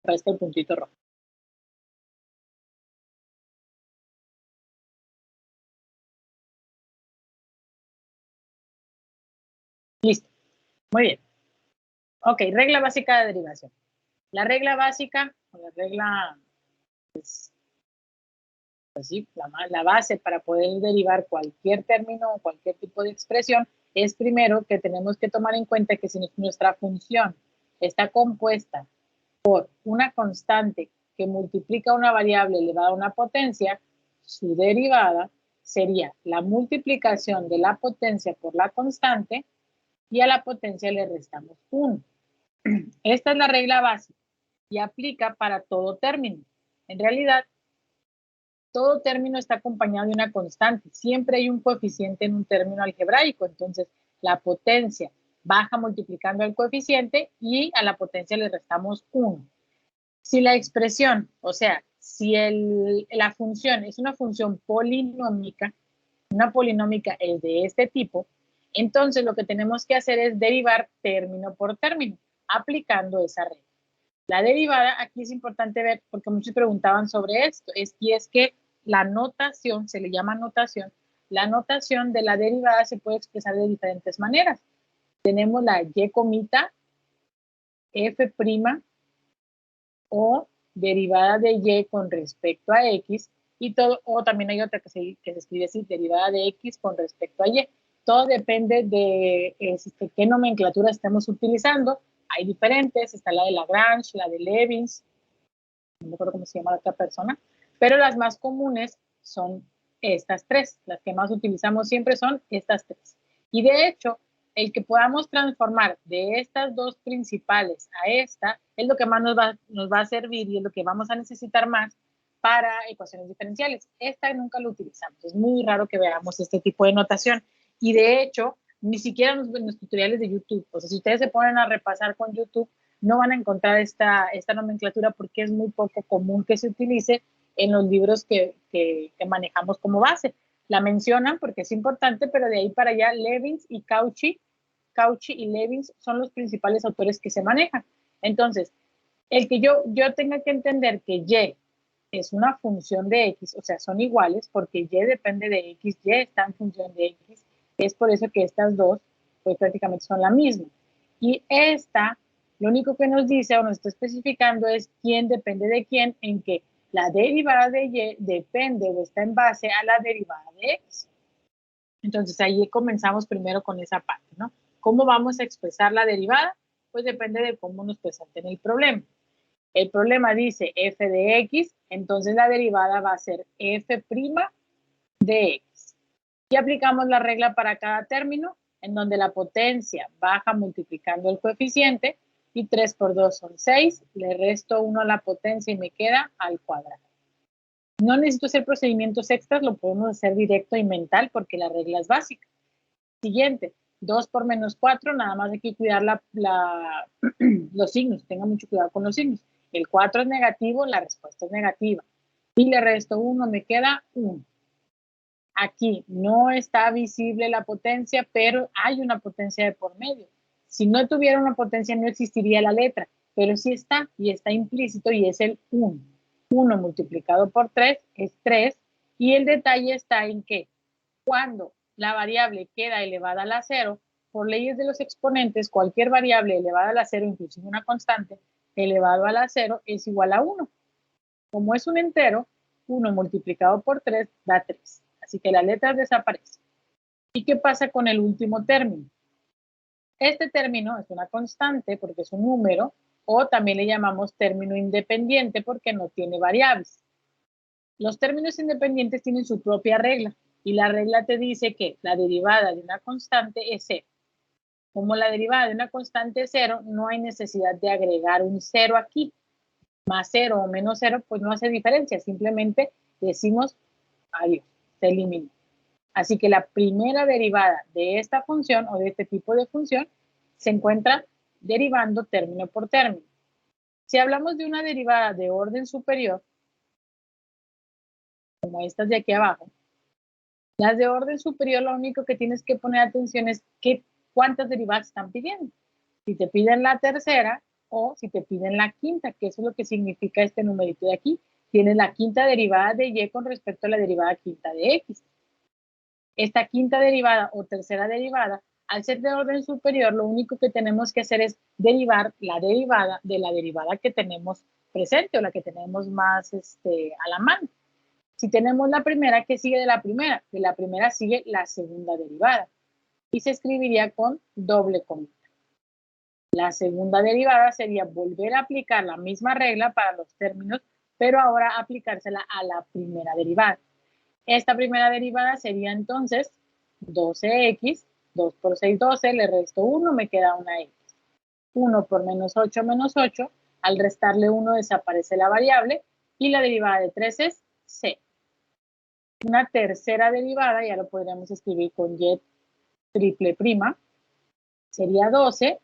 Aparezca el puntito rojo. Listo. Muy bien. Ok, regla básica de derivación. La regla básica, o la regla, pues sí, la base para poder derivar cualquier término o cualquier tipo de expresión es primero que tenemos que tomar en cuenta que si nuestra función está compuesta por una constante que multiplica una variable elevada a una potencia, su derivada sería la multiplicación de la potencia por la constante y a la potencia le restamos 1. Esta es la regla básica y aplica para todo término. En realidad, todo término está acompañado de una constante. Siempre hay un coeficiente en un término algebraico. Entonces, la potencia baja multiplicando el coeficiente y a la potencia le restamos 1. Si la expresión, o sea, si la función es una función polinómica, una polinómica es de este tipo, entonces lo que tenemos que hacer es derivar término por término, aplicando esa regla. La derivada, aquí es importante ver, porque muchos preguntaban sobre esto, y es que la notación, se le llama notación, la notación de la derivada se puede expresar de diferentes maneras. Tenemos la y comita, f' o derivada de y con respecto a x, y todo, o también hay otra que se escribe así, derivada de x con respecto a y. Todo depende de qué nomenclatura estemos utilizando. Hay diferentes, está la de Lagrange, la de Leibniz, no me acuerdo cómo se llama la otra persona, pero las más comunes son estas tres. Las que más utilizamos siempre son estas tres. Y de hecho, el que podamos transformar de estas dos principales a esta es lo que más nos va a servir y es lo que vamos a necesitar más para ecuaciones diferenciales. Esta nunca lo utilizamos. Es muy raro que veamos este tipo de notación. Y de hecho, ni siquiera en los tutoriales de YouTube. O sea, si ustedes se ponen a repasar con YouTube, no van a encontrar esta nomenclatura porque es muy poco común que se utilice en los libros que manejamos como base. La mencionan porque es importante, pero de ahí para allá Leibniz y Cauchy y Leibniz son los principales autores que se manejan. Entonces, el que yo tenga que entender que y es una función de x, o sea, son iguales porque y depende de x, y está en función de x, es por eso que estas dos pues prácticamente son la misma. Y esta, lo único que nos dice o nos está especificando es quién depende de quién, en que la derivada de y depende o está en base a la derivada de x. Entonces ahí comenzamos primero con esa parte, ¿no? ¿Cómo vamos a expresar la derivada? Pues depende de cómo nos presenten el problema. El problema dice f de x, entonces la derivada va a ser f' de x. Y aplicamos la regla para cada término, en donde la potencia baja multiplicando el coeficiente, y 3 por 2 son 6, le resto 1 a la potencia y me queda al cuadrado. No necesito hacer procedimientos extras, lo podemos hacer directo y mental porque la regla es básica. Siguiente, 2 por menos 4, nada más hay que cuidar los signos, tenga mucho cuidado con los signos. El 4 es negativo, la respuesta es negativa. Y le resto 1, me queda 1. Aquí no está visible la potencia, pero hay una potencia de por medio. Si no tuviera una potencia, no existiría la letra, pero sí está, y está implícito, y es el 1. 1 multiplicado por 3 es 3, y el detalle está en que cuando la variable queda elevada a la 0, por leyes de los exponentes, cualquier variable elevada a la 0, inclusive una constante, elevado a la 0 es igual a 1. Como es un entero, 1 multiplicado por 3 da 3. Así que la letra desaparece. ¿Y qué pasa con el último término? Este término es una constante porque es un número, o también le llamamos término independiente porque no tiene variables. Los términos independientes tienen su propia regla, y la regla te dice que la derivada de una constante es 0. Como la derivada de una constante es 0, no hay necesidad de agregar un 0 aquí. Más 0 o menos 0, pues no hace diferencia. Simplemente decimos adiós, se elimina. Así que la primera derivada de esta función o de este tipo de función se encuentra derivando término por término. Si hablamos de una derivada de orden superior, como estas de aquí abajo, las de orden superior lo único que tienes que poner atención es cuántas derivadas están pidiendo. Si te piden la tercera, o si te piden la quinta, que eso es lo que significa este numerito de aquí. Tienes la quinta derivada de y con respecto a la derivada quinta de x. Esta quinta derivada o tercera derivada, al ser de orden superior, lo único que tenemos que hacer es derivar la derivada de la derivada que tenemos presente o la que tenemos más a la mano. Si tenemos la primera, ¿qué sigue de la primera? De la primera sigue la segunda derivada y se escribiría con doble comita. La segunda derivada sería volver a aplicar la misma regla para los términos, pero ahora aplicársela a la primera derivada. Esta primera derivada sería entonces 12x, 2 por 6, 12, le resto 1, me queda una x. 1 por menos 8, al restarle 1 desaparece la variable y la derivada de 3 es c. Una tercera derivada, ya lo podríamos escribir con y triple prima, sería 12.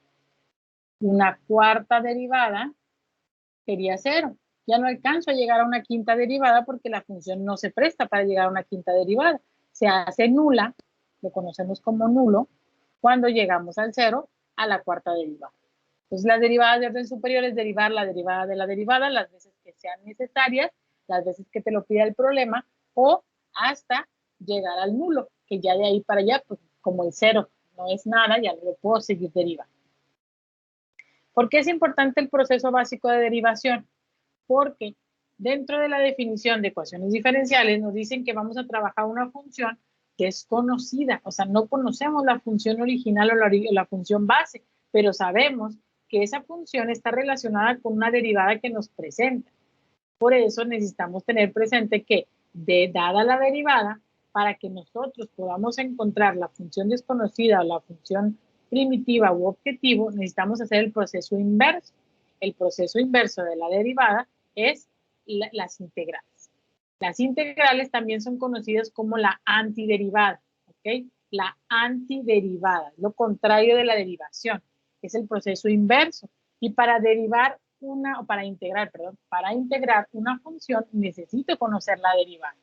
Una cuarta derivada sería 0. Ya no alcanzo a llegar a una quinta derivada porque la función no se presta para llegar a una quinta derivada. Se hace nula, lo conocemos como nulo, cuando llegamos al 0 a la cuarta derivada. Entonces, las derivadas de orden superior es derivar la derivada de la derivada las veces que sean necesarias, las veces que te lo pida el problema, o hasta llegar al nulo, que ya de ahí para allá, pues como el 0 no es nada, ya no lo puedo seguir derivando. ¿Por qué es importante el proceso básico de derivación? Porque dentro de la definición de ecuaciones diferenciales nos dicen que vamos a trabajar una función desconocida, o sea, no conocemos la función original o la función base, pero sabemos que esa función está relacionada con una derivada que nos presenta. Por eso necesitamos tener presente que, dada la derivada, para que nosotros podamos encontrar la función desconocida o la función primitiva u objetivo, necesitamos hacer el proceso inverso. El proceso inverso de la derivada es las integrales. Las integrales también son conocidas como la antiderivada, ¿ok? La antiderivada, lo contrario de la derivación, es el proceso inverso. Y para integrar una función necesito conocer la derivada.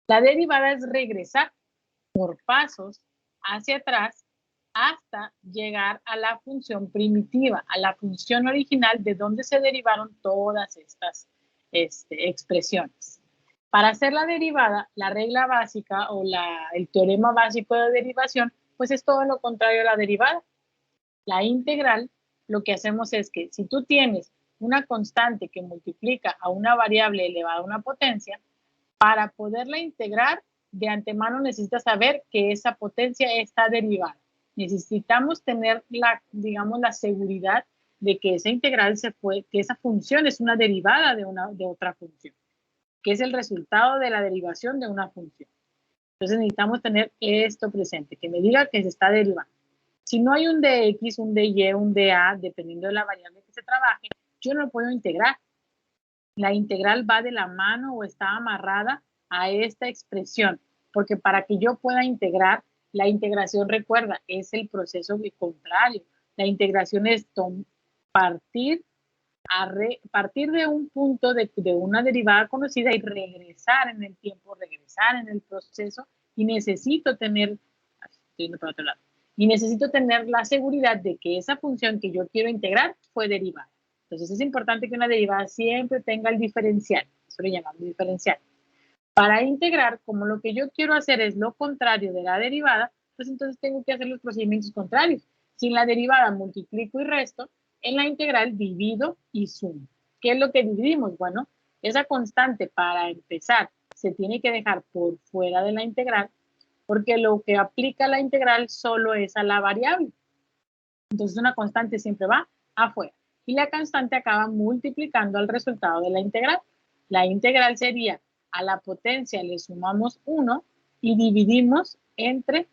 La derivada es regresar por pasos hacia atrás hasta llegar a la función primitiva, a la función original de donde se derivaron todas estas expresiones. Para hacer la derivada, la regla básica o el teorema básico de derivación, pues es todo lo contrario a la derivada. La integral, lo que hacemos es que si tú tienes una constante que multiplica a una variable elevada a una potencia, para poderla integrar, de antemano necesitas saber que esa potencia está derivada. Necesitamos tener la seguridad de que esa integral que esa función es una derivada de otra función, que es el resultado de la derivación de una función. Entonces necesitamos tener esto presente, que me diga que se está derivando. Si no hay un dx, un dy, un da, dependiendo de la variable que se trabaje, yo no lo puedo integrar. La integral va de la mano o está amarrada a esta expresión, porque para que yo pueda integrar, la integración, recuerda, es el proceso contrario. La integración es partir de un punto de una derivada conocida y regresar en el tiempo, regresar en el proceso, y necesito tener la seguridad de que esa función que yo quiero integrar fue derivada. Entonces es importante que una derivada siempre tenga el diferencial, eso lo llamamos diferencial. Para integrar, como lo que yo quiero hacer es lo contrario de la derivada, pues entonces tengo que hacer los procedimientos contrarios. Si en la derivada multiplico y resto, en la integral divido y sumo. ¿Qué es lo que dividimos? Bueno, esa constante para empezar se tiene que dejar por fuera de la integral, porque lo que aplica la integral solo es a la variable. Entonces una constante siempre va afuera. Y la constante acaba multiplicando al resultado de la integral. La integral sería a la potencia le sumamos 1 y dividimos entre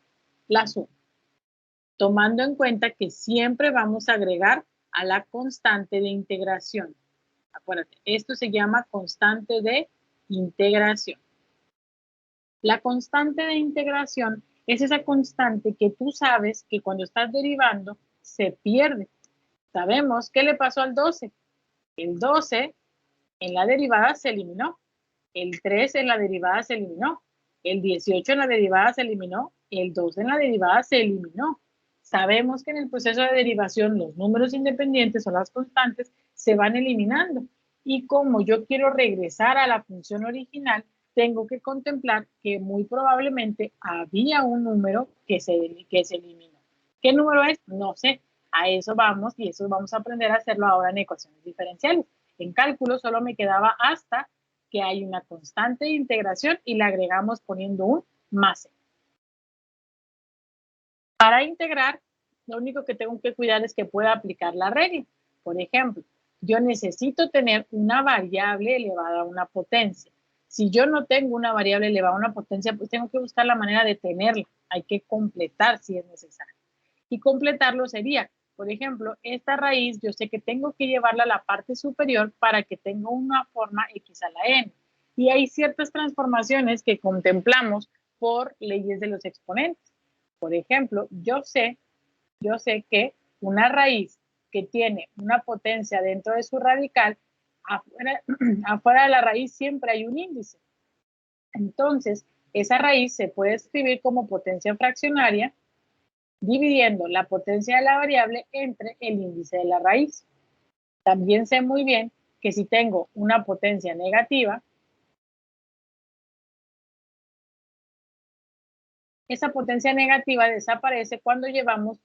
la suma. Tomando en cuenta que siempre vamos a agregar a la constante de integración. Acuérdate, esto se llama constante de integración. La constante de integración es esa constante que tú sabes que cuando estás derivando se pierde. Sabemos qué le pasó al 12. El 12 en la derivada se eliminó. El 3 en la derivada se eliminó. El 18 en la derivada se eliminó. El 2 en la derivada se eliminó. Sabemos que en el proceso de derivación los números independientes o las constantes se van eliminando. Y como yo quiero regresar a la función original, tengo que contemplar que muy probablemente había un número que se eliminó. ¿Qué número es? No sé. A eso vamos y eso vamos a aprender a hacerlo ahora en ecuaciones diferenciales. En cálculo solo me quedaba hasta que hay una constante de integración y la agregamos poniendo un más e. Para integrar, lo único que tengo que cuidar es que pueda aplicar la regla. Por ejemplo, yo necesito tener una variable elevada a una potencia. Si yo no tengo una variable elevada a una potencia, pues tengo que buscar la manera de tenerla. Hay que completar si es necesario. Y completarlo sería, por ejemplo, esta raíz yo sé que tengo que llevarla a la parte superior para que tenga una forma x a la n. Y hay ciertas transformaciones que contemplamos por leyes de los exponentes. Por ejemplo, yo sé que una raíz que tiene una potencia dentro de su radical, afuera de la raíz siempre hay un índice. Entonces, esa raíz se puede escribir como potencia fraccionaria dividiendo la potencia de la variable entre el índice de la raíz. También sé muy bien que si tengo una potencia negativa, esa potencia negativa desaparece cuando llevamos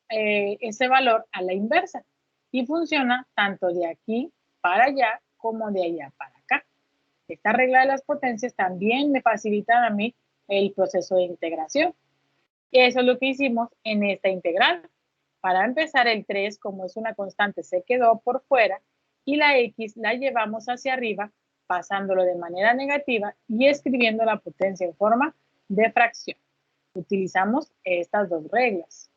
ese valor a la inversa y funciona tanto de aquí para allá como de allá para acá. Esta regla de las potencias también me facilita a mí el proceso de integración. Eso es lo que hicimos en esta integral. Para empezar, el 3, como es una constante, se quedó por fuera y la x la llevamos hacia arriba, pasándolo de manera negativa y escribiendo la potencia en forma de fracción. Utilizamos estas dos reglas.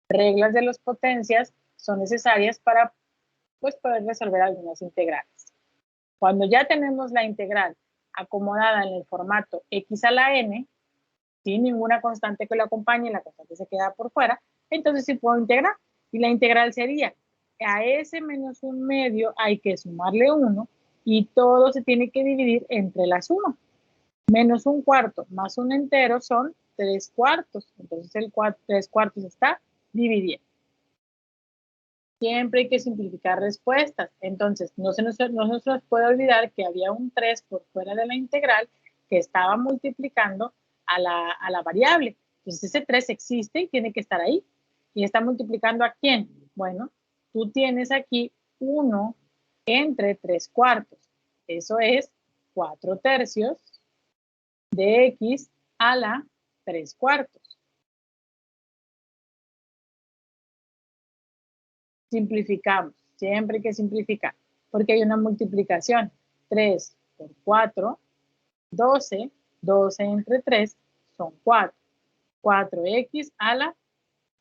Reglas de las potencias son necesarias para poder resolver algunas integrales. Cuando ya tenemos la integral acomodada en el formato x a la n, sin ninguna constante que lo acompañe, la constante se queda por fuera, entonces sí puedo integrar. Y la integral sería, a ese menos un medio hay que sumarle 1 y todo se tiene que dividir entre la suma. Menos un cuarto más un entero son 3 cuartos. Entonces el 3 cuartos está dividiendo. Siempre hay que simplificar respuestas. Entonces, no se nos puede olvidar que había un 3 por fuera de la integral que estaba multiplicando a la variable. Entonces, ese 3 existe y tiene que estar ahí. ¿Y está multiplicando a quién? Bueno, tú tienes aquí 1 entre 3 cuartos. Eso es 4 tercios de x a la 3 cuartos. Simplificamos, siempre hay que simplificar, porque hay una multiplicación. 3 por 4, 12, 12 entre 3 son 4. 4x a la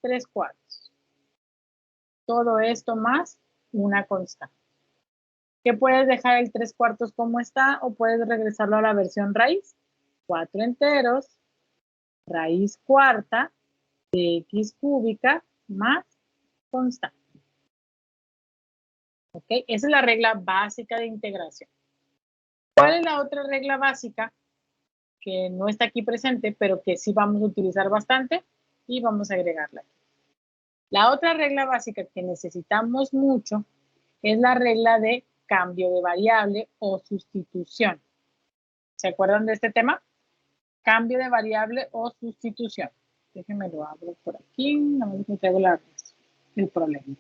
3 cuartos. Todo esto más una constante. ¿Qué puedes dejar el 3 cuartos como está o puedes regresarlo a la versión raíz? 4 enteros, raíz cuarta de x cúbica más constante. ¿Ok? Esa es la regla básica de integración. ¿Cuál es la otra regla básica que no está aquí presente, pero que sí vamos a utilizar bastante y vamos a agregarla aquí? La otra regla básica que necesitamos mucho es la regla de cambio de variable o sustitución. ¿Se acuerdan de este tema? Cambio de variable o sustitución. Déjenme lo abro por aquí, no me traigo el problema.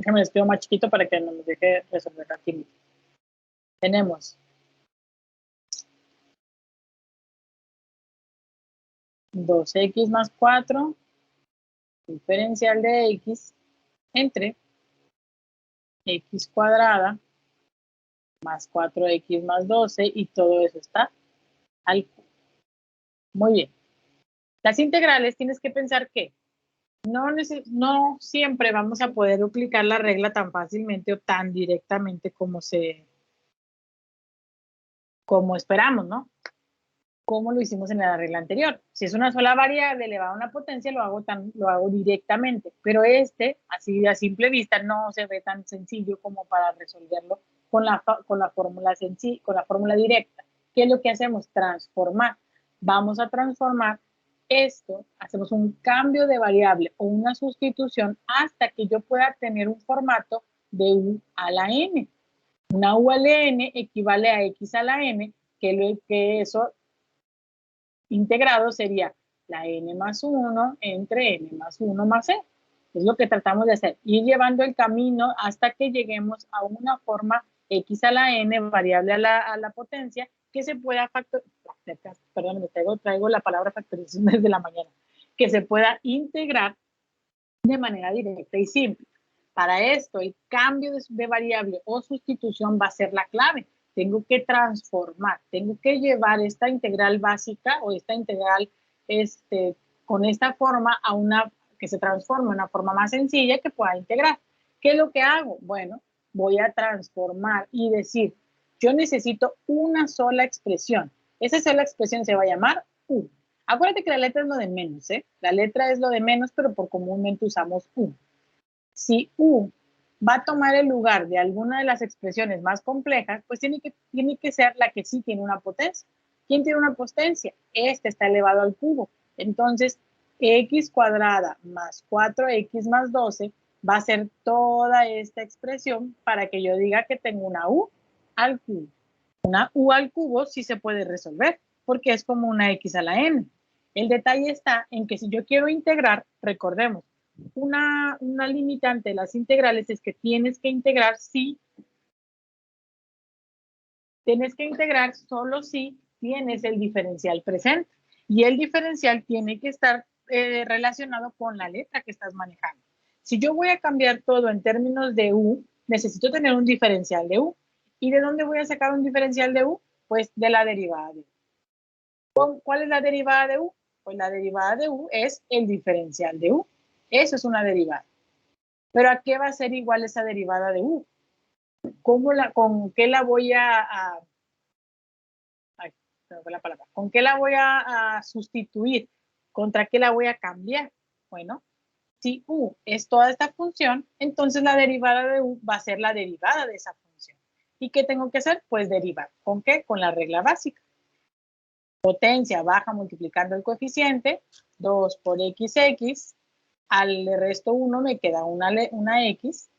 Déjame les pido más chiquito para que nos deje resolver aquí. Tenemos 2x más 4, diferencial de x, entre x cuadrada más 4x más 12, y todo eso está al cubo. Muy bien. Las integrales tienes que pensar que no siempre vamos a poder aplicar la regla tan fácilmente o tan directamente como esperamos, ¿no? Como lo hicimos en la regla anterior. Si es una sola variable elevada a una potencia, lo hago directamente. Pero así a simple vista, no se ve tan sencillo como para resolverlo con la fórmula directa. ¿Qué es lo que hacemos? Transformar. Vamos a transformar esto, hacemos un cambio de variable o una sustitución hasta que yo pueda tener un formato de u a la n. Una u a la n equivale a x a la n, que eso integrado sería la n más 1 entre n más 1 más e. Es lo que tratamos de hacer, ir llevando el camino hasta que lleguemos a una forma x a la n, variable a la potencia, que se pueda perdón, traigo la palabra factorización desde la mañana, que se pueda integrar de manera directa y simple. Para esto, el cambio de variable o sustitución va a ser la clave. Tengo que transformar, tengo que llevar esta integral básica o esta integral con esta forma a una que se transforma en una forma más sencilla que pueda integrar. ¿Qué es lo que hago? Bueno, voy a transformar y decir, yo necesito una sola expresión. Esa sola expresión se va a llamar u. Acuérdate que la letra es lo de menos, ¿eh? La letra es lo de menos, pero por comúnmente usamos u. Si u va a tomar el lugar de alguna de las expresiones más complejas, pues tiene que ser la que sí tiene una potencia. ¿Quién tiene una potencia? Este está elevado al cubo. Entonces, x cuadrada más 4x más 12 va a ser toda esta expresión para que yo diga que tengo una u al cubo. Una u al cubo sí se puede resolver, porque es como una x a la n. El detalle está en que si yo quiero integrar, recordemos, una limitante de las integrales es que tienes que integrar solo si tienes el diferencial presente. Y el diferencial tiene que estar relacionado con la letra que estás manejando. Si yo voy a cambiar todo en términos de u, necesito tener un diferencial de u. ¿Y de dónde voy a sacar un diferencial de u? Pues de la derivada de u. ¿Cuál es la derivada de u? Pues la derivada de u es el diferencial de u. Eso es una derivada. ¿Pero a qué va a ser igual esa derivada de u? ¿Con qué la voy ¿Con qué la voy a sustituir? ¿Contra qué la voy a cambiar? Bueno, si u es toda esta función, entonces la derivada de u va a ser la derivada de esa función. ¿Y qué tengo que hacer? Pues derivar. ¿Con qué? Con la regla básica. Potencia baja multiplicando el coeficiente, 2 por xx, al resto 1 me queda una x.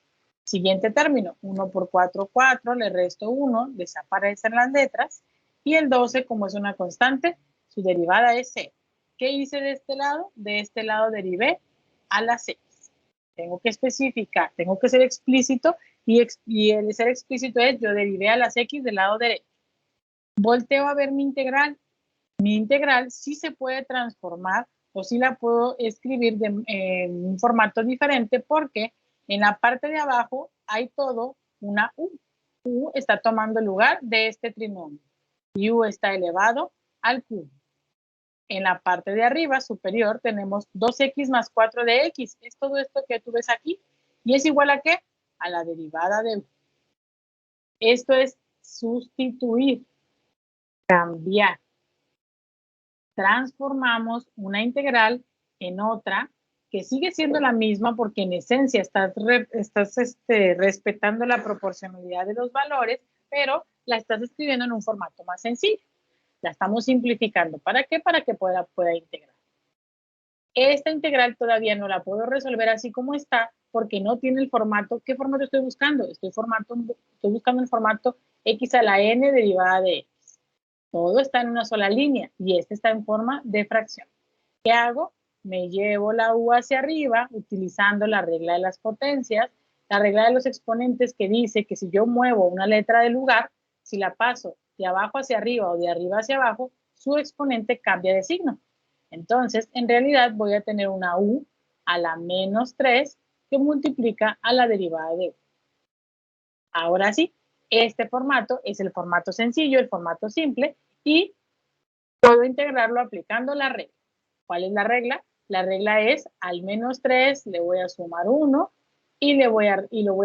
Siguiente término, 1 por 4, 4, le resto 1, desaparecen las letras, y el 12, como es una constante, su derivada es c. ¿Qué hice de este lado? De este lado derivé a las x. Tengo que especificar, tengo que ser explícito, y el ser explícito es, yo derivé a las x del lado derecho. Volteo a ver mi integral. Mi integral sí se puede transformar o sí la puedo escribir en un formato diferente, porque en la parte de abajo hay todo una u. U está tomando el lugar de este trinomio y u está elevado al cubo. En la parte de arriba superior tenemos 2x más 4 de x. Es todo esto que tú ves aquí. ¿Y es igual a qué? A la derivada de u. Esto es sustituir, cambiar. Transformamos una integral en otra que sigue siendo la misma, porque en esencia estás respetando la proporcionalidad de los valores, pero la estás escribiendo en un formato más sencillo. La estamos simplificando. ¿Para qué? Para que pueda integrar. Esta integral todavía no la puedo resolver así como está, porque no tiene el formato. ¿Qué formato estoy buscando? Estoy buscando el formato x a la n derivada de x. Todo está en una sola línea y este está en forma de fracción. ¿Qué hago? Me llevo la u hacia arriba utilizando la regla de las potencias, la regla de los exponentes, que dice que si yo muevo una letra de lugar, si la paso de abajo hacia arriba o de arriba hacia abajo, su exponente cambia de signo. Entonces, en realidad voy a tener una u a la menos 3 que multiplica a la derivada de u. Ahora sí, este formato es el formato sencillo, el formato simple, y puedo integrarlo aplicando la regla. ¿Cuál es la regla? La regla es al menos 3 le voy a sumar 1 y lo voy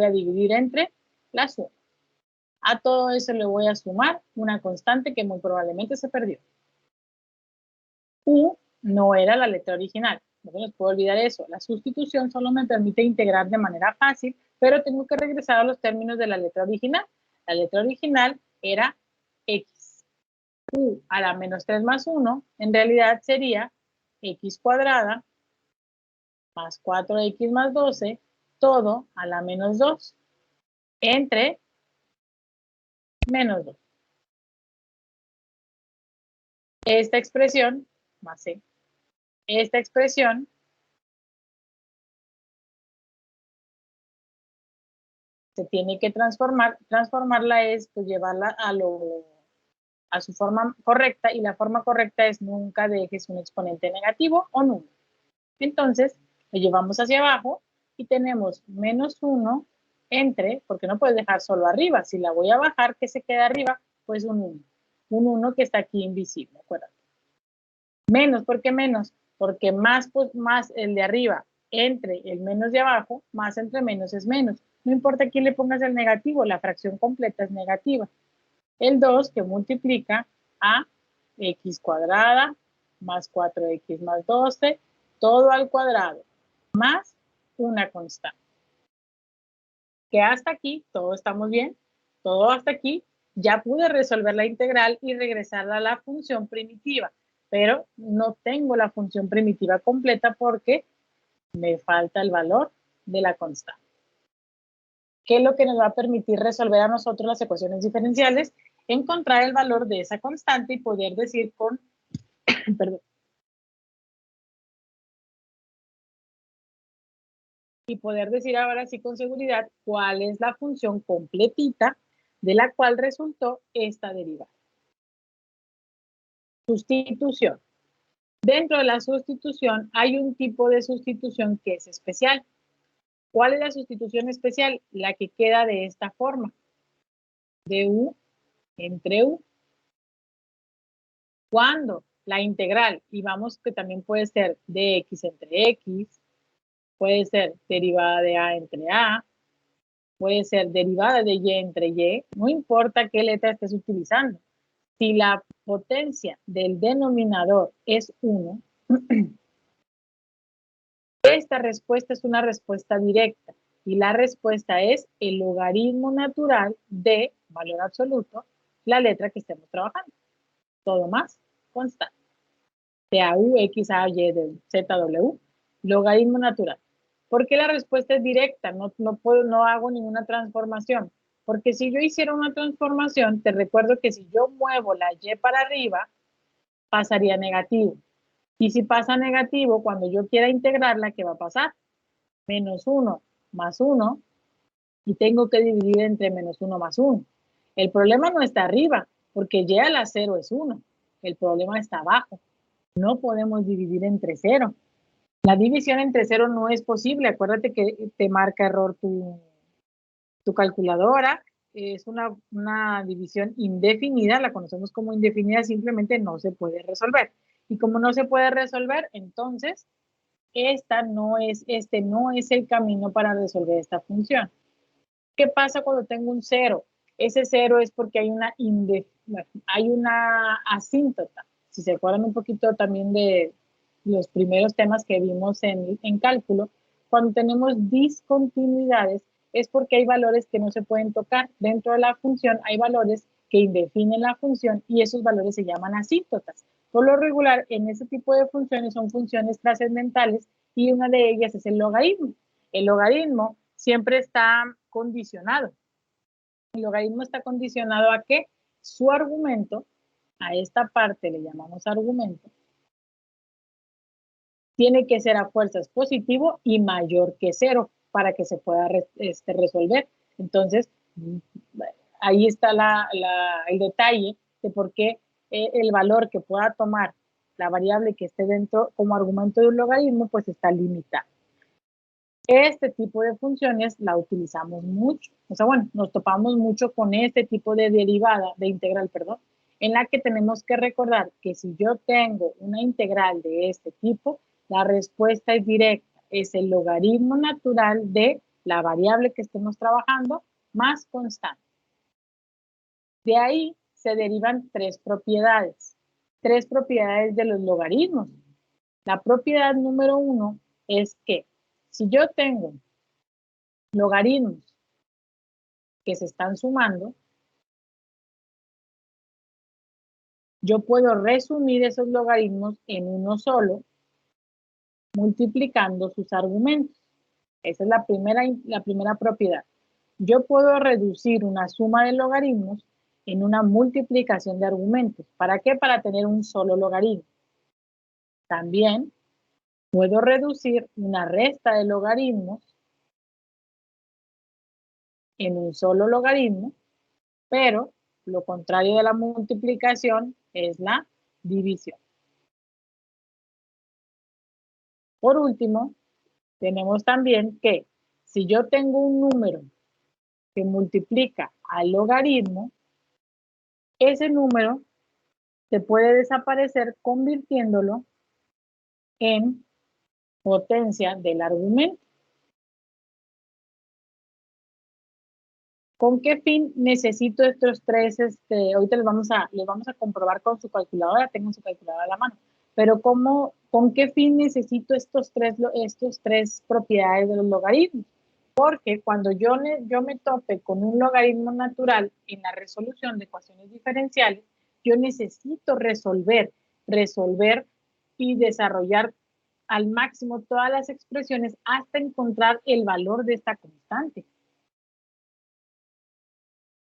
a dividir entre la suma. A todo eso le voy a sumar una constante que muy probablemente se perdió. U no era la letra original. No se nos puede olvidar eso. La sustitución solo me permite integrar de manera fácil, pero tengo que regresar a los términos de la letra original. La letra original era X. U a la menos 3 más 1, en realidad sería X cuadrada más 4X más 12, todo a la menos 2, entre menos 2. Esta expresión, más C, esta expresión se tiene que transformar. Transformarla es pues, llevarla a su forma correcta, y la forma correcta es nunca dejes un exponente negativo o nulo. Entonces, lo llevamos hacia abajo y tenemos menos 1 entre, porque no puedes dejar solo arriba, si la voy a bajar, ¿qué se queda arriba? Pues un 1. Un 1 que está aquí invisible, acuérdate. Menos, ¿por qué menos? Porque más, pues, más el de arriba entre el menos de abajo, más entre menos es menos. No importa quién le pongas el negativo, la fracción completa es negativa. El 2 que multiplica a x cuadrada más 4x más 12, todo al cuadrado, más una constante. Que hasta aquí, todo estamos bien, todo hasta aquí, ya pude resolver la integral y regresarla a la función primitiva, pero no tengo la función primitiva completa porque me falta el valor de la constante. ¿Qué es lo que nos va a permitir resolver a nosotros las ecuaciones diferenciales? Encontrar el valor de esa constante y poder decir con, perdón, y poder decir ahora sí con seguridad cuál es la función completita de la cual resultó esta derivada. Sustitución. Dentro de la sustitución hay un tipo de sustitución que es especial. ¿Cuál es la sustitución especial? La que queda de esta forma. De u entre u. Cuando la integral, y vamos que también puede ser de x entre x, puede ser derivada de a entre a, puede ser derivada de y entre y, no importa qué letra estés utilizando. Si la potencia del denominador es 1, esta respuesta es una respuesta directa y la respuesta es el logaritmo natural de valor absoluto, la letra que estemos trabajando. Todo más constante. Sea u, x, a, y, z, w, logaritmo natural. ¿Por qué la respuesta es directa? No hago ninguna transformación. Porque si yo hiciera una transformación, te recuerdo que si yo muevo la y para arriba, pasaría negativo. Y si pasa negativo, cuando yo quiera integrarla, ¿qué va a pasar? Menos 1 más 1, y tengo que dividir entre menos 1 más 1. El problema no está arriba, porque y a la 0 es 1. El problema está abajo. No podemos dividir entre 0. La división entre 0 no es posible. Acuérdate que te marca error tu calculadora. Es una división indefinida, la conocemos como indefinida, simplemente no se puede resolver. Y como no se puede resolver, entonces este no es el camino para resolver esta función. ¿Qué pasa cuando tengo un 0? Ese 0 es porque hay una asíntota. Si se acuerdan un poquito también de los primeros temas que vimos en cálculo, cuando tenemos discontinuidades es porque hay valores que no se pueden tocar. Dentro de la función hay valores que indefinen la función y esos valores se llaman asíntotas. Por lo regular, en ese tipo de funciones son funciones trascendentales y una de ellas es el logaritmo. El logaritmo siempre está condicionado. El logaritmo está condicionado a que su argumento, a esta parte le llamamos argumento, tiene que ser a fuerzas positivo y mayor que 0 para que se pueda resolver. Entonces, ahí está el detalle de por qué el valor que pueda tomar la variable que esté dentro como argumento de un logaritmo, pues está limitada. Este tipo de funciones la utilizamos mucho. O sea, bueno, nos topamos mucho con este tipo de derivada, de integral, perdón, en la que tenemos que recordar que si yo tengo una integral de este tipo, la respuesta es directa. Es el logaritmo natural de la variable que estemos trabajando más constante. De ahí se derivan tres propiedades de los logaritmos. La propiedad número 1 es que si yo tengo logaritmos que se están sumando, yo puedo resumir esos logaritmos en uno solo, multiplicando sus argumentos. Esa es la primera propiedad. Yo puedo reducir una suma de logaritmos en una multiplicación de argumentos. ¿Para qué? Para tener un solo logaritmo. También puedo reducir una resta de logaritmos en un solo logaritmo, pero lo contrario de la multiplicación es la división. Por último, tenemos también que si yo tengo un número que multiplica al logaritmo, ese número se puede desaparecer convirtiéndolo en potencia del argumento. ¿Con qué fin necesito estos tres? Ahorita les vamos a comprobar con su calculadora, tengo su calculadora a la mano, pero ¿con qué fin necesito estos tres propiedades de los logaritmos? Porque cuando yo me tope con un logaritmo natural en la resolución de ecuaciones diferenciales, yo necesito resolver y desarrollar al máximo todas las expresiones hasta encontrar el valor de esta constante.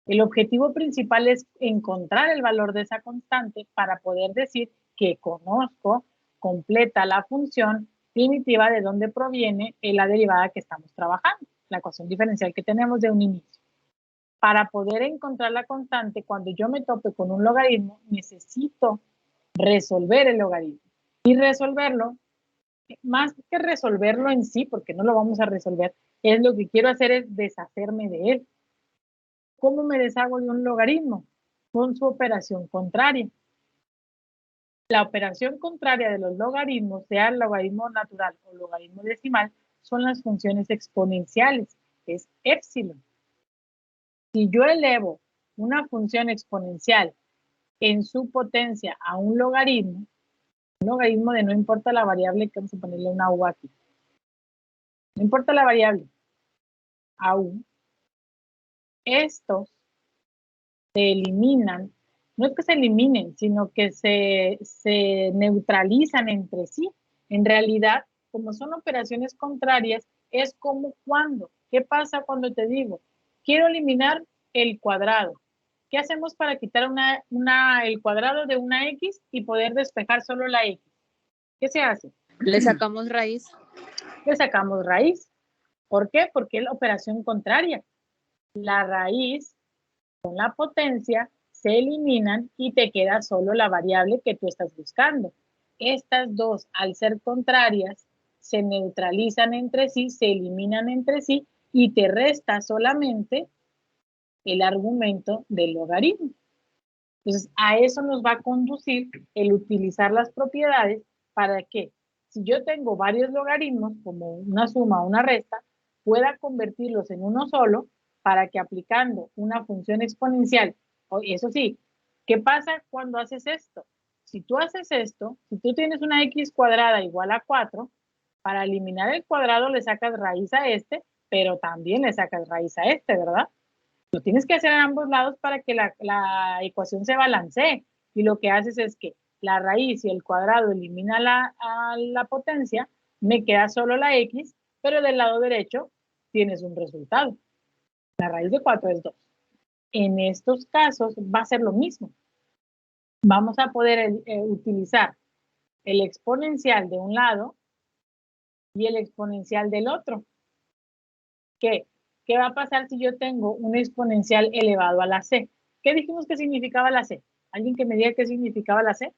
El objetivo principal es encontrar el valor de esa constante para poder decir que conozco completa la función primitiva de donde proviene la derivada que estamos trabajando, la ecuación diferencial que tenemos de un inicio. Para poder encontrar la constante, cuando yo me tope con un logaritmo, necesito resolver el logaritmo. Y resolverlo, más que resolverlo en sí, porque no lo vamos a resolver, es lo que quiero hacer es deshacerme de él. ¿Cómo me deshago de un logaritmo? Con su operación contraria. La operación contraria de los logaritmos, sea el logaritmo natural o logaritmo decimal, son las funciones exponenciales, es épsilon. Si yo elevo una función exponencial en su potencia a un logaritmo de no importa la variable, que vamos a ponerle una u aquí, no importa la variable, aún, estos se eliminan, no es que se eliminen, sino que se neutralizan entre sí. En realidad, como son operaciones contrarias, es como cuando. ¿Qué pasa cuando te digo, quiero eliminar el cuadrado? ¿Qué hacemos para quitar el cuadrado de una X y poder despejar solo la X? ¿Qué se hace? Le sacamos raíz. Le sacamos raíz. ¿Por qué? Porque es la operación contraria. La raíz con la potencia se eliminan y te queda solo la variable que tú estás buscando. Estas dos, al ser contrarias, se neutralizan entre sí, se eliminan entre sí y te resta solamente el argumento del logaritmo. Entonces, a eso nos va a conducir el utilizar las propiedades para que, si yo tengo varios logaritmos, como una suma o una resta, pueda convertirlos en uno solo para que aplicando una función exponencial, eso sí, ¿qué pasa cuando haces esto? Si tú haces esto, si tú tienes una x cuadrada igual a 4, para eliminar el cuadrado le sacas raíz a este, pero también le sacas raíz a este, ¿verdad? Lo tienes que hacer en ambos lados para que la ecuación se balancee. Y lo que haces es que la raíz y el cuadrado elimina la potencia, me queda solo la x, pero del lado derecho tienes un resultado. La raíz de 4 es 2. En estos casos va a ser lo mismo. Vamos a poder utilizar el exponencial de un lado y el exponencial del otro. ¿Qué va a pasar si yo tengo un exponencial elevado a la c? ¿Qué dijimos que significaba la c? ¿Alguien que me diga qué significaba la c?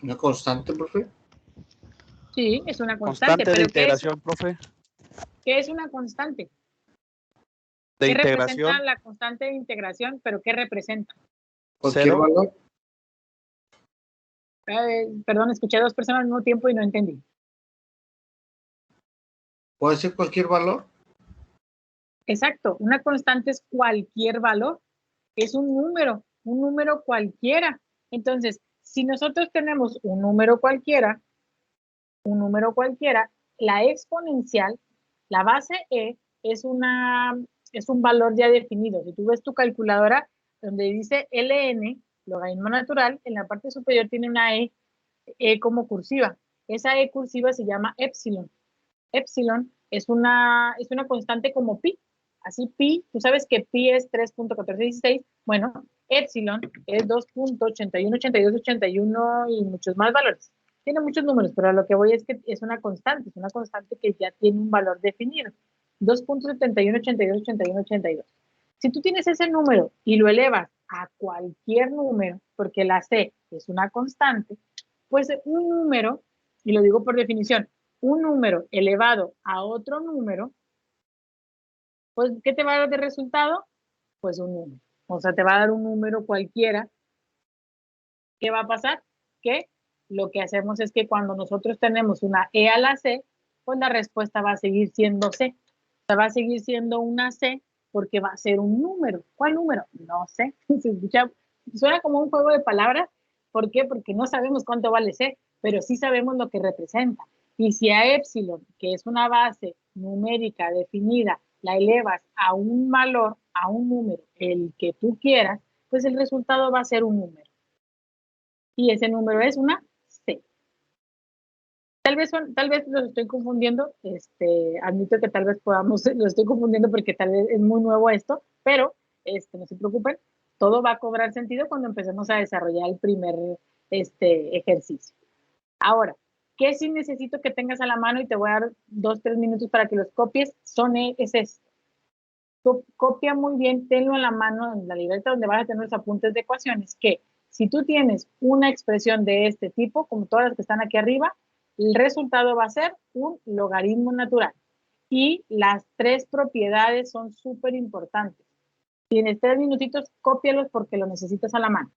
¿Una constante, profe? Sí, es una constante. Constante de ¿Pero integración, profe. qué es una constante? De ¿Qué integración. representa la constante de integración? ¿Pero qué representa? Cualquier Cero. valor. Perdón, escuché a dos personas al mismo tiempo y no entendí. ¿Puede ser cualquier valor? Exacto, una constante es cualquier valor, es un número cualquiera. Entonces, si nosotros tenemos un número cualquiera, la exponencial, la base e, es un valor ya definido. Si tú ves tu calculadora donde dice ln, logaritmo natural, en la parte superior tiene una e como cursiva. Esa e cursiva se llama epsilon. Epsilon es una constante como pi. Así pi, tú sabes que pi es 3.1416. Bueno, epsilon es 2.818281 y muchos más valores. Tiene muchos números, pero a lo que voy es que es una constante que ya tiene un valor definido. 2.71828182. Si tú tienes ese número y lo elevas a cualquier número, porque la c es una constante, pues un número, y lo digo por definición, un número elevado a otro número, pues, ¿qué te va a dar de resultado? Pues un número. O sea, te va a dar un número cualquiera. ¿Qué va a pasar? Que lo que hacemos es que cuando nosotros tenemos una E a la C, pues la respuesta va a seguir siendo C. O sea, va a seguir siendo una C porque va a ser un número. ¿Cuál número? No sé. Se escucha, suena como un juego de palabras. ¿Por qué? Porque no sabemos cuánto vale C, pero sí sabemos lo que representa. Y si a epsilon, que es una base numérica definida, la elevas a un valor, a un número, el que tú quieras, pues el resultado va a ser un número. Y ese número es una C. Tal vez los estoy confundiendo, admito que tal vez lo estoy confundiendo porque tal vez es muy nuevo esto, pero no se preocupen, todo va a cobrar sentido cuando empecemos a desarrollar el primer ejercicio. Ahora, ¿qué sí necesito que tengas a la mano? Y te voy a dar 2-3 minutos para que los copies. Es esto. Copia muy bien, tenlo en la mano, en la libreta donde vas a tener los apuntes de ecuaciones, que si tú tienes una expresión de este tipo, como todas las que están aquí arriba, el resultado va a ser un logaritmo natural. Y las 3 propiedades son súper importantes. Tienes 3 minutitos, cópialos porque lo necesitas a la mano.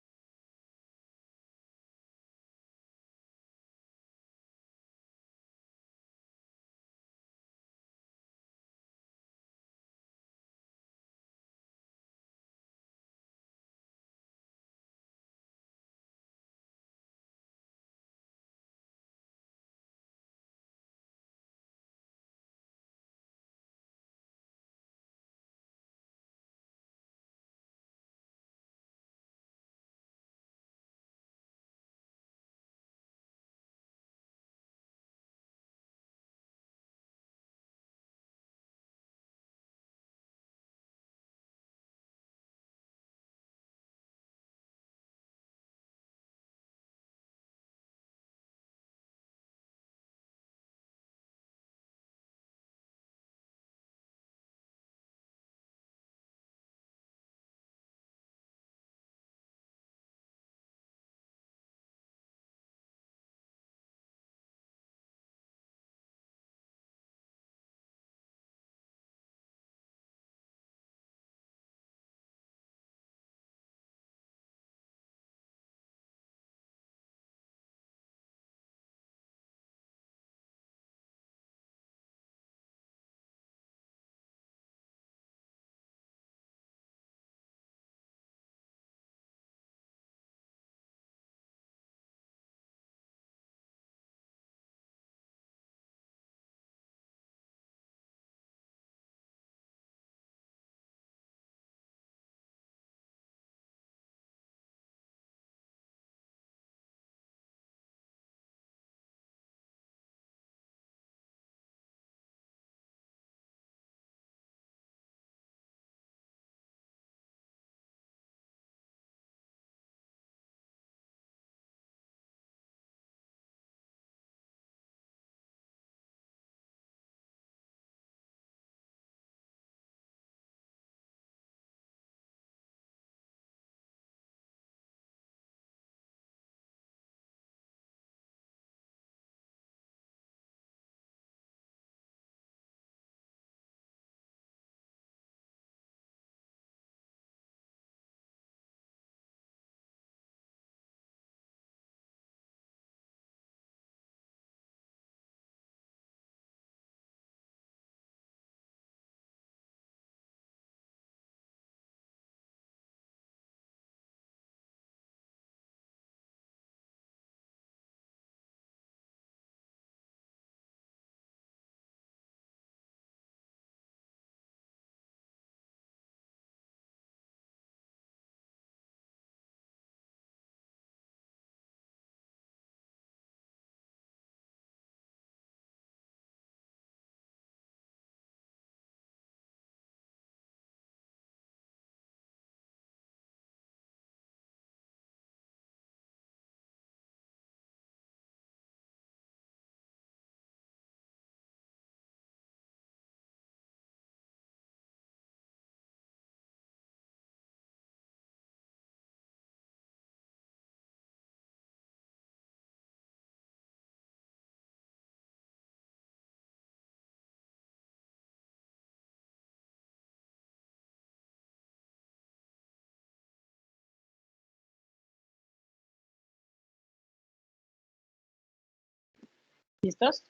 ¿Listos?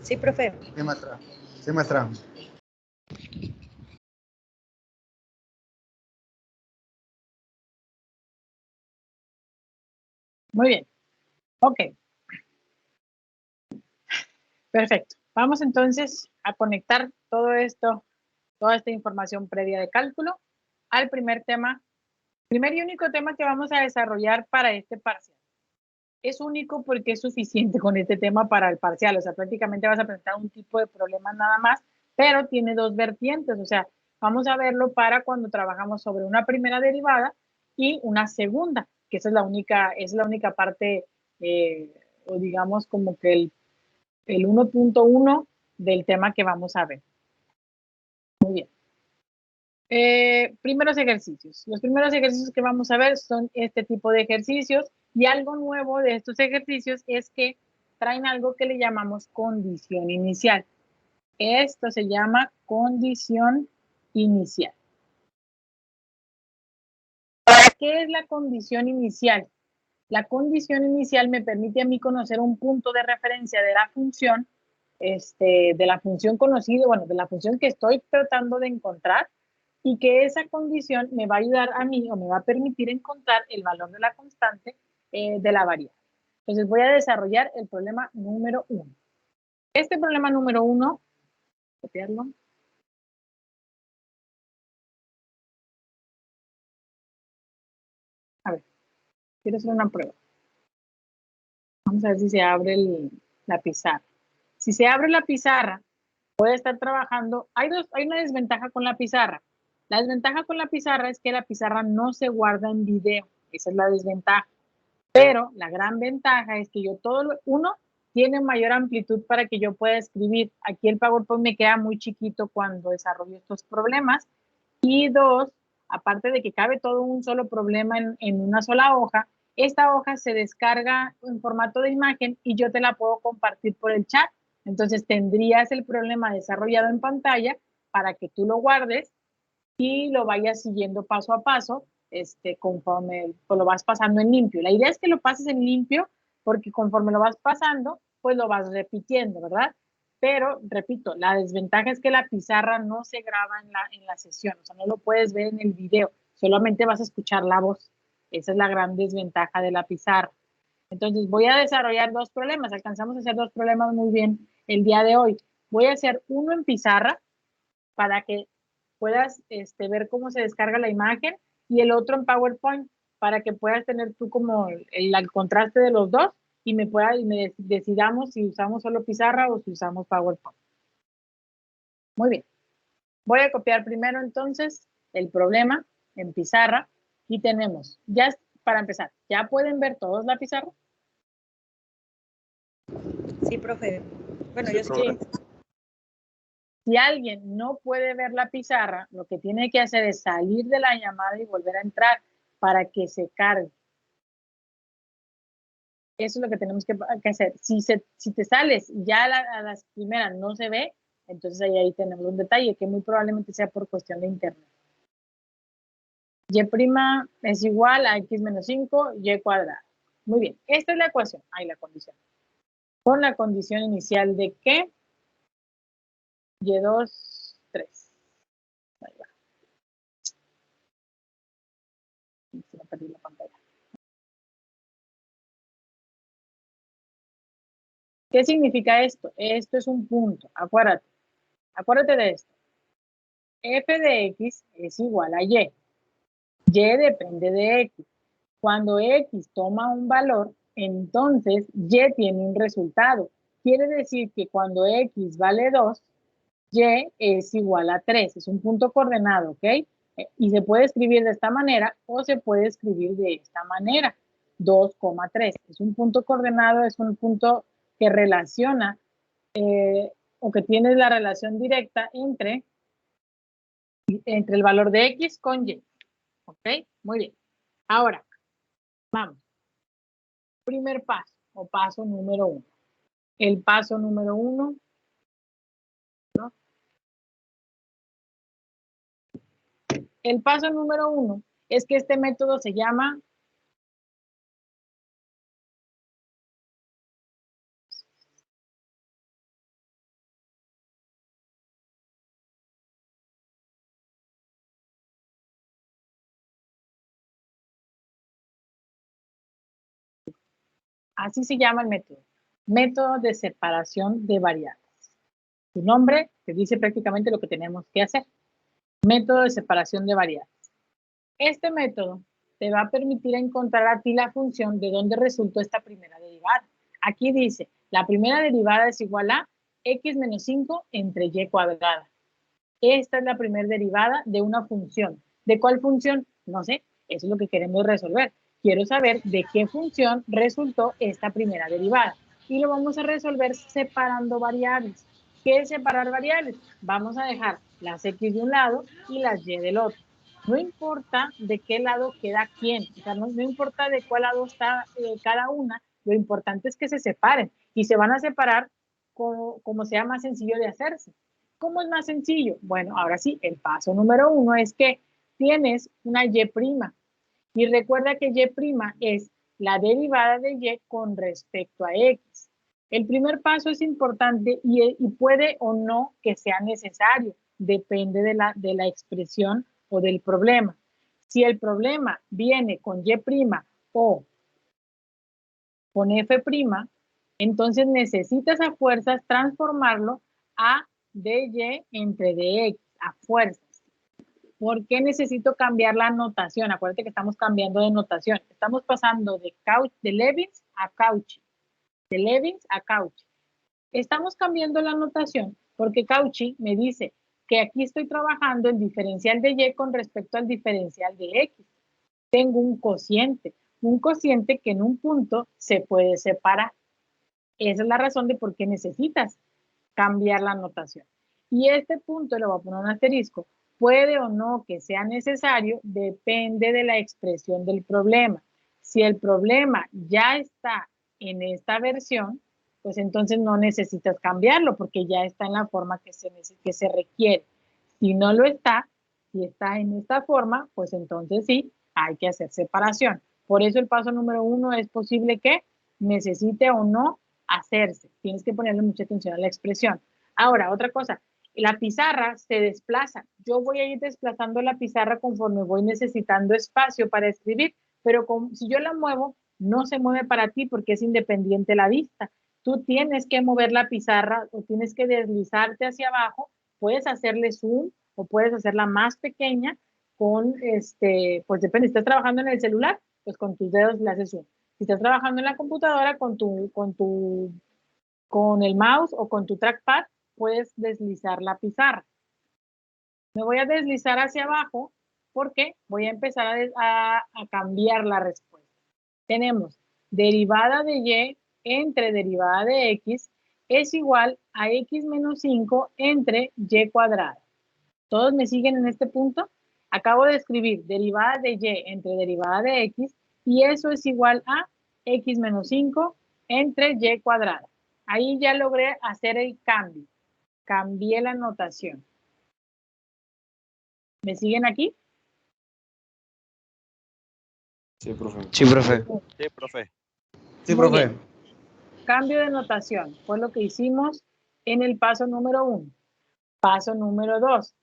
Sí, profe. Sí, maestra. Sí, maestra. Muy bien. Ok. Perfecto. Vamos entonces a conectar todo esto, toda esta información previa de cálculo al primer tema, primer y único tema que vamos a desarrollar para este parcial. Es único porque es suficiente con este tema para el parcial, o sea, prácticamente vas a presentar un tipo de problema nada más, pero tiene dos vertientes, o sea, vamos a verlo para cuando trabajamos sobre una primera derivada y una segunda, que esa es la única parte, o digamos como que el 1.1 del tema que vamos a ver. Muy bien. Primeros ejercicios. Los primeros ejercicios que vamos a ver son este tipo de ejercicios y algo nuevo de estos ejercicios es que traen algo que le llamamos condición inicial. Esto se llama condición inicial. ¿Qué es la condición inicial? La condición inicial me permite a mí conocer un punto de referencia de la función, de la función conocida, bueno, de la función que estoy tratando de encontrar, y que esa condición me va a ayudar a mí o me va a permitir encontrar el valor de la constante de la variable. Entonces voy a desarrollar el problema número 1. Este problema número 1, copiarlo. A ver, quiero hacer una prueba. Vamos a ver si se abre la pizarra. Si se abre la pizarra, puede estar trabajando. Hay una desventaja con la pizarra. La desventaja con la pizarra es que la pizarra no se guarda en video. Esa es la desventaja. Pero la gran ventaja es que uno, tiene mayor amplitud para que yo pueda escribir. Aquí el PowerPoint me queda muy chiquito cuando desarrollo estos problemas. Y dos, aparte de que cabe todo un solo problema en una sola hoja, esta hoja se descarga en formato de imagen y yo te la puedo compartir por el chat. Entonces tendrías el problema desarrollado en pantalla para que tú lo guardes y lo vayas siguiendo paso a paso, conforme pues, lo vas pasando en limpio. La idea es que lo pases en limpio porque conforme lo vas pasando, pues lo vas repitiendo, ¿verdad? Pero, repito, la desventaja es que la pizarra no se graba en la sesión, o sea, no lo puedes ver en el video, solamente vas a escuchar la voz. Esa es la gran desventaja de la pizarra. Entonces, voy a desarrollar dos problemas. Alcanzamos a hacer dos problemas muy bien el día de hoy. Voy a hacer uno en pizarra para que puedas ver cómo se descarga la imagen y el otro en PowerPoint para que puedas tener tú como el contraste de los dos y me decidamos si usamos solo pizarra o si usamos PowerPoint. Muy bien. Voy a copiar primero entonces el problema en pizarra y tenemos, ya para empezar, ¿ya pueden ver todos la pizarra? Sí, profe. Bueno, Sí, yo sí. profe. Si alguien no puede ver la pizarra, lo que tiene que hacer es salir de la llamada y volver a entrar para que se cargue. Eso es lo que tenemos que hacer. Si te sales y ya a las primeras no se ve, entonces ahí tenemos un detalle que muy probablemente sea por cuestión de internet. Y' es igual a x menos 5, y cuadrado. Muy bien, esta es la ecuación, ahí la condición. Con la condición inicial de que y2, 3. Ahí va. Se me perdió la pantalla. ¿Qué significa esto? Esto es un punto, acuérdate de esto. F de x es igual a y. Y depende de x. Cuando x toma un valor, entonces y tiene un resultado. Quiere decir que cuando x vale 2, y es igual a 3. Es un punto coordenado, ¿ok? Y se puede escribir de esta manera o se puede escribir de esta manera. 2,3. Es un punto coordenado, es un punto que relaciona o que tiene la relación directa entre el valor de x con y. ¿Ok? Muy bien. Ahora, vamos. Primer paso o paso número 1. El paso número 1, ¿no? El paso número 1 es que este método se llama así se llama el método. Método de separación de variables. Su nombre te dice prácticamente lo que tenemos que hacer. Método de separación de variables. Este método te va a permitir encontrar a ti la función de dónde resultó esta primera derivada. Aquí dice, la primera derivada es igual a x menos 5 entre y cuadrada. Esta es la primera derivada de una función. ¿De cuál función? No sé, eso es lo que queremos resolver. Quiero saber de qué función resultó esta primera derivada. Y lo vamos a resolver separando variables. ¿Qué es separar variables? Vamos a dejar las x de un lado y las y del otro. No importa de qué lado queda quién, o sea, no importa de cuál lado está cada una, lo importante es que se separen y se van a separar como sea más sencillo de hacerse. ¿Cómo es más sencillo? Bueno, ahora sí, el paso número 1 es que tienes una y'. Y recuerda que y' es la derivada de y con respecto a x. El primer paso es importante y puede o no que sea necesario. Depende de la expresión o del problema. Si el problema viene con y' o con f', entonces necesitas a fuerzas transformarlo a dy entre dx, a fuerzas. ¿Por qué necesito cambiar la notación? Acuérdate que estamos cambiando de notación. Estamos pasando de Levins a Cauchy. De Levins a Cauchy. Estamos cambiando la notación porque Cauchy me dice que aquí estoy trabajando el diferencial de y con respecto al diferencial de x. Tengo un cociente que en un punto se puede separar. Esa es la razón de por qué necesitas cambiar la notación. Y este punto, le voy a poner un asterisco, puede o no que sea necesario, depende de la expresión del problema. Si el problema ya está en esta versión, pues entonces no necesitas cambiarlo porque ya está en la forma que se requiere. Si no lo está, si está en esta forma, pues entonces sí, hay que hacer separación. Por eso el paso número 1 es posible que necesite o no hacerse. Tienes que ponerle mucha atención a la expresión. Ahora, otra cosa, la pizarra se desplaza. Yo voy a ir desplazando la pizarra conforme voy necesitando espacio para escribir, pero si yo la muevo, no se mueve para ti porque es independiente la vista. Tú tienes que mover la pizarra o tienes que deslizarte hacia abajo. Puedes hacerle zoom o puedes hacerla más pequeña con, pues depende, si estás trabajando en el celular, pues con tus dedos le haces zoom. Si estás trabajando en la computadora con el mouse o con tu trackpad, puedes deslizar la pizarra. Me voy a deslizar hacia abajo porque voy a empezar a cambiar la respuesta. Tenemos derivada de y entre derivada de x es igual a x menos 5 entre y cuadrada. ¿Todos me siguen en este punto? Acabo de escribir derivada de y entre derivada de x y eso es igual a x menos 5 entre y cuadrada. Ahí ya logré hacer el cambio. Cambié la notación. ¿Me siguen aquí? Sí, profe. Sí, profe. Sí, profe. Sí, Muy profe. bien. Cambio de notación. Fue lo que hicimos en el paso número 1. Paso número 2.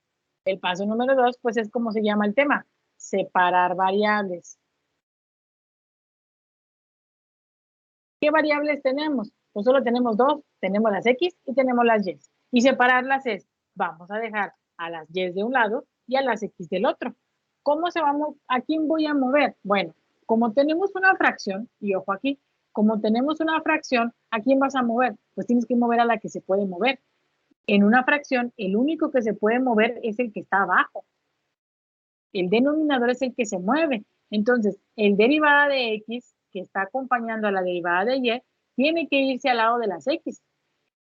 El paso número 2, pues es como se llama el tema. Separar variables. ¿Qué variables tenemos? Pues solo tenemos dos. Tenemos las X y tenemos las Y. Y separarlas es, vamos a dejar a las Y de un lado y a las X del otro. ¿Cómo se va a quién voy a mover? Bueno, como tenemos una fracción, y ojo aquí, como tenemos una fracción, ¿a quién vas a mover? Pues tienes que mover a la que se puede mover. En una fracción, el único que se puede mover es el que está abajo. El denominador es el que se mueve. Entonces, el derivada de x, que está acompañando a la derivada de y, tiene que irse al lado de las x.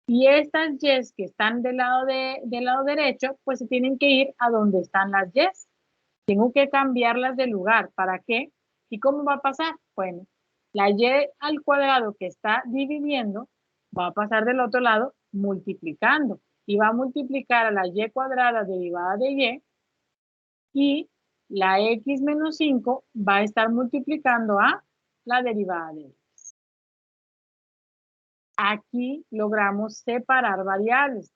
Y estas y que están del lado derecho, pues se tienen que ir a donde están las y. Tengo que cambiarlas de lugar. ¿Para qué? ¿Y cómo va a pasar? Bueno, la y al cuadrado que está dividiendo va a pasar del otro lado multiplicando. Y va a multiplicar a la y cuadrada derivada de y la x menos 5 va a estar multiplicando a la derivada de x. Aquí logramos separar variables.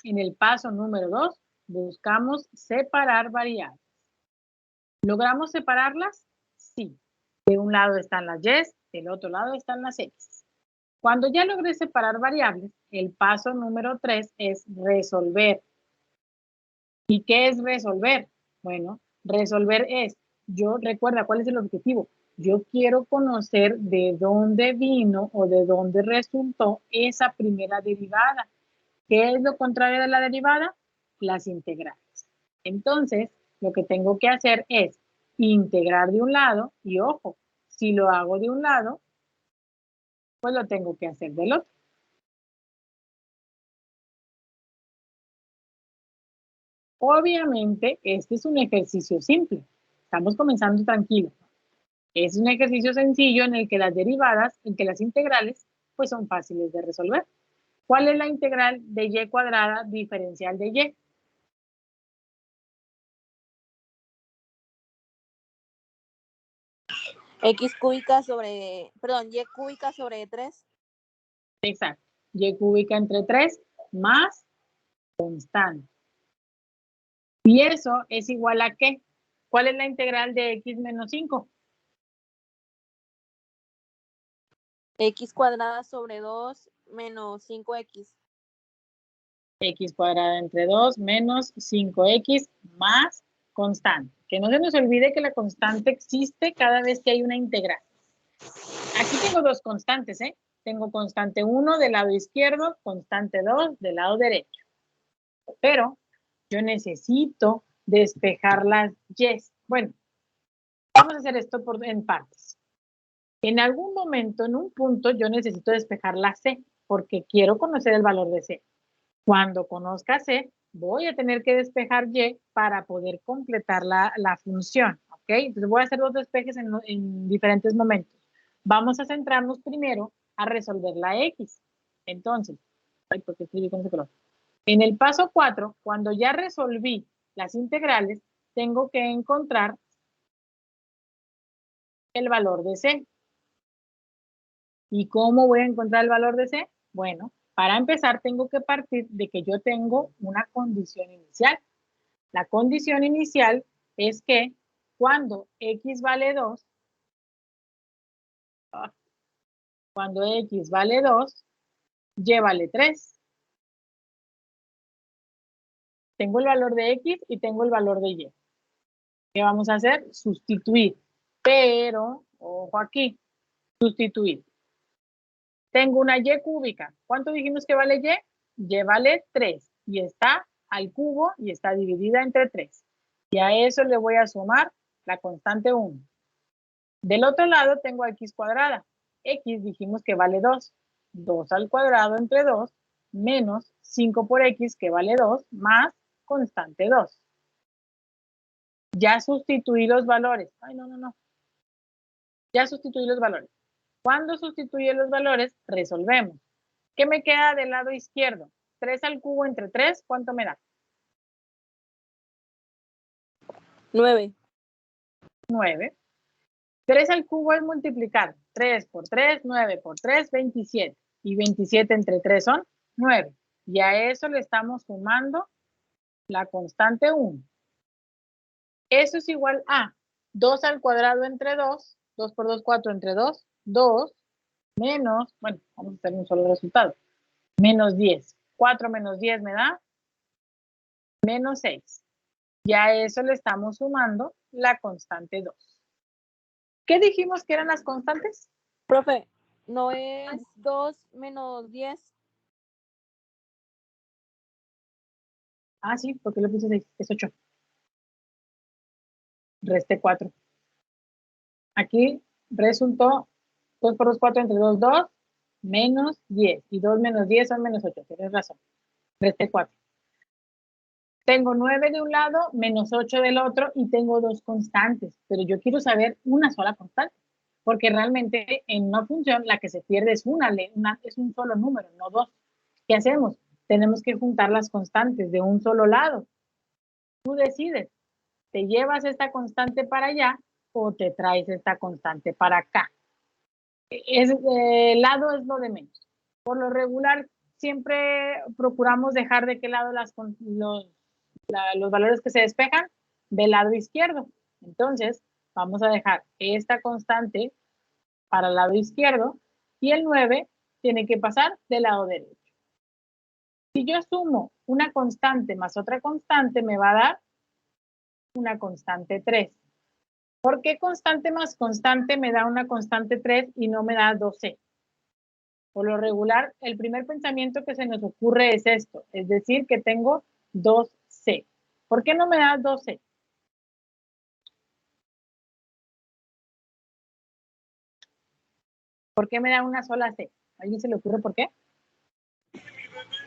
En el paso número 2, buscamos separar variables. ¿Logramos separarlas? Sí. De un lado están las y, del otro lado están las x. Cuando ya logré separar variables, el paso número 3 es resolver. ¿Y qué es resolver? Bueno, resolver es, recuerda cuál es el objetivo. Yo quiero conocer de dónde vino o de dónde resultó esa primera derivada. ¿Qué es lo contrario de la derivada? Las integrales. Entonces, lo que tengo que hacer es integrar de un lado y ojo, si lo hago de un lado, pues lo tengo que hacer del otro. Obviamente, este es un ejercicio simple. Estamos comenzando tranquilo. Es un ejercicio sencillo en el que las derivadas, en que las integrales, pues son fáciles de resolver. ¿Cuál es la integral de y cuadrada diferencial de y? X cúbica sobre, perdón, Y cúbica sobre 3. Exacto. Y cúbica entre 3 más constante. ¿Y eso es igual a qué? ¿Cuál es la integral de x menos 5? X cuadrada sobre 2 menos 5x. X cuadrada entre 2 menos 5x más constante. Que no se nos olvide que la constante existe cada vez que hay una integral. Aquí tengo dos constantes, ¿eh? Tengo constante 1 del lado izquierdo, constante 2 del lado derecho. Pero yo necesito despejar las y. Bueno, vamos a hacer esto en partes. En algún momento, en un punto, yo necesito despejar la c, porque quiero conocer el valor de c. Cuando conozca c, voy a tener que despejar y para poder completar la función, ¿ok? Entonces voy a hacer dos despejes en diferentes momentos. Vamos a centrarnos primero a resolver la x. Entonces, ¿por qué escribí con ese color? En el paso 4, cuando ya resolví las integrales, tengo que encontrar el valor de c. ¿Y cómo voy a encontrar el valor de c? Bueno, para empezar tengo que partir de que yo tengo una condición inicial. La condición inicial es que cuando x vale 2, y vale 3. Tengo el valor de x y tengo el valor de y. ¿Qué vamos a hacer? Sustituir. Pero, ojo aquí, sustituir. Tengo una y cúbica. ¿Cuánto dijimos que vale y? Y vale 3. Y está al cubo y está dividida entre 3. Y a eso le voy a sumar la constante 1. Del otro lado tengo x cuadrada. X dijimos que vale 2. 2 al cuadrado entre 2 menos 5 por x que vale 2 más constante 2. Ya sustituí los valores. Ay, no. Ya sustituí los valores. Cuando sustituye los valores, resolvemos. ¿Qué me queda del lado izquierdo? 3 al cubo entre 3, ¿cuánto me da? 9. 9. 3 al cubo es multiplicar. 3 por 3, 9 por 3, 27. Y 27 entre 3 son 9. Y a eso le estamos sumando la constante 1. Eso es igual a 2 al cuadrado entre 2. 2 por 2, 4 entre 2. 2 menos, bueno, vamos a tener un solo resultado. Menos 10. 4 menos 10 me da menos 6. Y a eso le estamos sumando la constante 2. ¿Qué dijimos que eran las constantes? Profe, ¿no es 2 menos 10? Ah, sí, porque le puse 6, es 8. Resté 4. Aquí resultó 2 por 2, 4 entre 2, 2, menos 10. Y 2 menos 10 son menos 8, tienes razón. Resté 4. Tengo 9 de un lado, menos 8 del otro, y tengo dos constantes. Pero yo quiero saber una sola constante. Porque realmente en una función la que se pierde es es un solo número, no dos. ¿Qué hacemos? tenemos que juntar las constantes de un solo lado. Tú decides, ¿te llevas esta constante para allá o te traes esta constante para acá? El lado es lo de menos. Por lo regular, siempre procuramos dejar de qué lado los valores que se despejan del lado izquierdo. Entonces, vamos a dejar esta constante para el lado izquierdo y el 9 tiene que pasar del lado derecho. Si yo sumo una constante más otra constante, me va a dar una constante 3. ¿Por qué constante más constante me da una constante 3 y no me da 12? Por lo regular, el primer pensamiento que se nos ocurre es esto, es decir, que tengo 2C. ¿Por qué no me da 12? ¿Por qué me da una sola C? ¿A alguien se le ocurre por qué?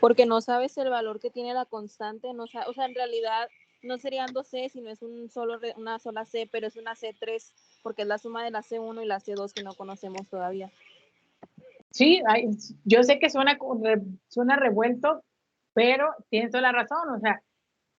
Porque no sabes el valor que tiene la constante, o sea, en realidad no serían 2C, sino es una sola C, pero es una C3, porque es la suma de la C1 y la C2 que no conocemos todavía. Sí, yo sé que suena revuelto, pero tienes toda la razón. O sea,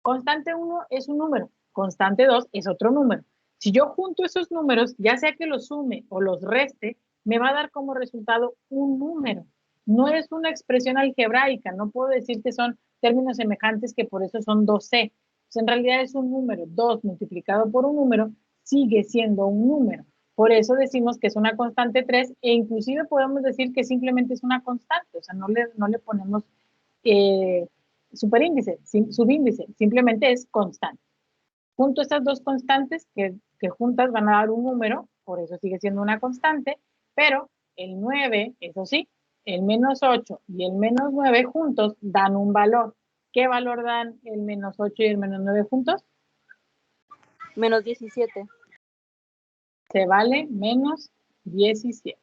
constante 1 es un número, constante 2 es otro número. Si yo junto esos números, ya sea que los sume o los reste, me va a dar como resultado un número. No es una expresión algebraica, no puedo decir que son términos semejantes que por eso son 2C. Pues en realidad es un número, 2 multiplicado por un número sigue siendo un número. Por eso decimos que es una constante 3 e inclusive podemos decir que simplemente es una constante, o sea, no le ponemos superíndice, subíndice, simplemente es constante. Junto a estas dos constantes que juntas van a dar un número, por eso sigue siendo una constante, pero el 9, eso sí, el menos 8 y el menos 9 juntos dan un valor. ¿Qué valor dan el menos 8 y el menos 9 juntos? Menos 17. Se vale menos 17.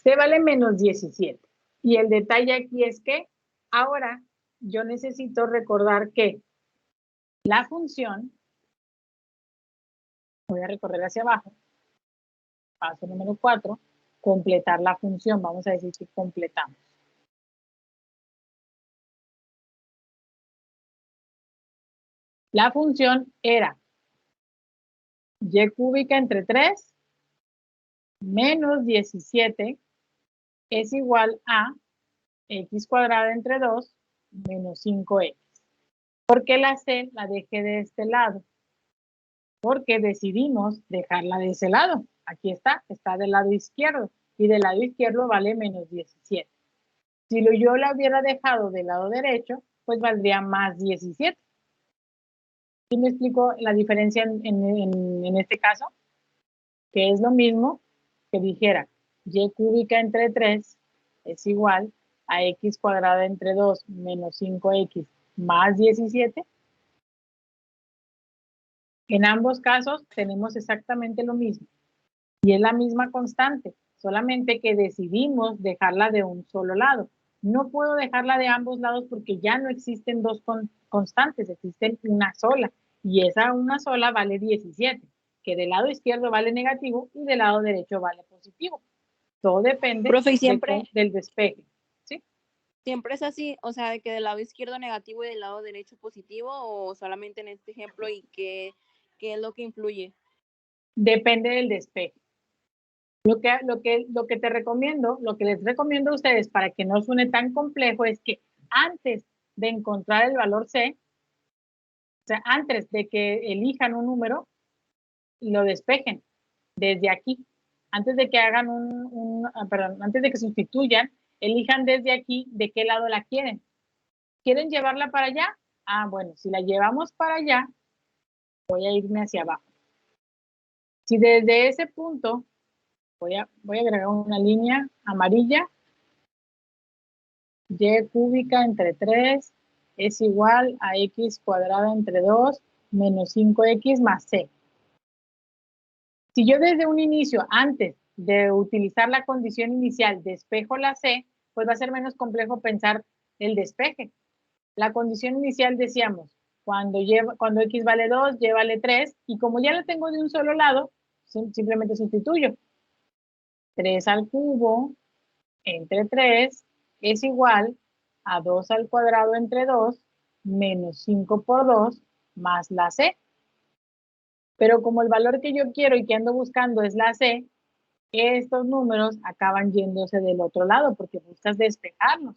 Se vale menos 17. Y el detalle aquí es que ahora yo necesito recordar que la función, voy a recorrer hacia abajo, paso número 4, completar la función. Vamos a decir que completamos. La función era y cúbica entre 3 menos 17 es igual a x cuadrada entre 2 menos 5x. ¿Por qué la C la dejé de este lado? Porque decidimos dejarla de ese lado. Aquí está del lado izquierdo. Y del lado izquierdo vale menos 17. Si yo la hubiera dejado del lado derecho, pues valdría más 17. ¿Sí me explico la diferencia en este caso? Que es lo mismo que dijera y cúbica entre 3 es igual a x cuadrada entre 2 menos 5x más 17. En ambos casos tenemos exactamente lo mismo y es la misma constante, solamente que decidimos dejarla de un solo lado. No puedo dejarla de ambos lados porque ya no existen dos constantes, existen una sola y esa una sola vale 17, que del lado izquierdo vale negativo y del lado derecho vale positivo. Todo depende Profe, ¿y siempre del despeje. ¿Sí? ¿Siempre es así? O sea, de que del lado izquierdo negativo y del lado derecho positivo, o solamente en este ejemplo, y qué es lo que influye? Depende del despeje. Lo que te recomiendo, lo que les recomiendo a ustedes para que no suene tan complejo es que antes de encontrar el valor C, o sea, antes de que elijan un número, lo despejen desde aquí. Antes de que hagan antes de que sustituyan, elijan desde aquí de qué lado la quieren. ¿Quieren llevarla para allá? Ah, bueno, si la llevamos para allá, voy a irme hacia abajo. Si desde ese punto, voy a agregar una línea amarilla, y cúbica entre 3 es igual a x cuadrada entre 2 menos 5x más c. Si yo desde un inicio, antes de utilizar la condición inicial, despejo la c, pues va a ser menos complejo pensar el despeje. La condición inicial decíamos, cuando x vale 2, y vale 3, y como ya la tengo de un solo lado, simplemente sustituyo. 3 al cubo entre 3 es igual a 2 al cuadrado entre 2 menos 5 por 2 más la C. Pero como el valor que yo quiero y que ando buscando es la C, estos números acaban yéndose del otro lado porque buscas despejarlos.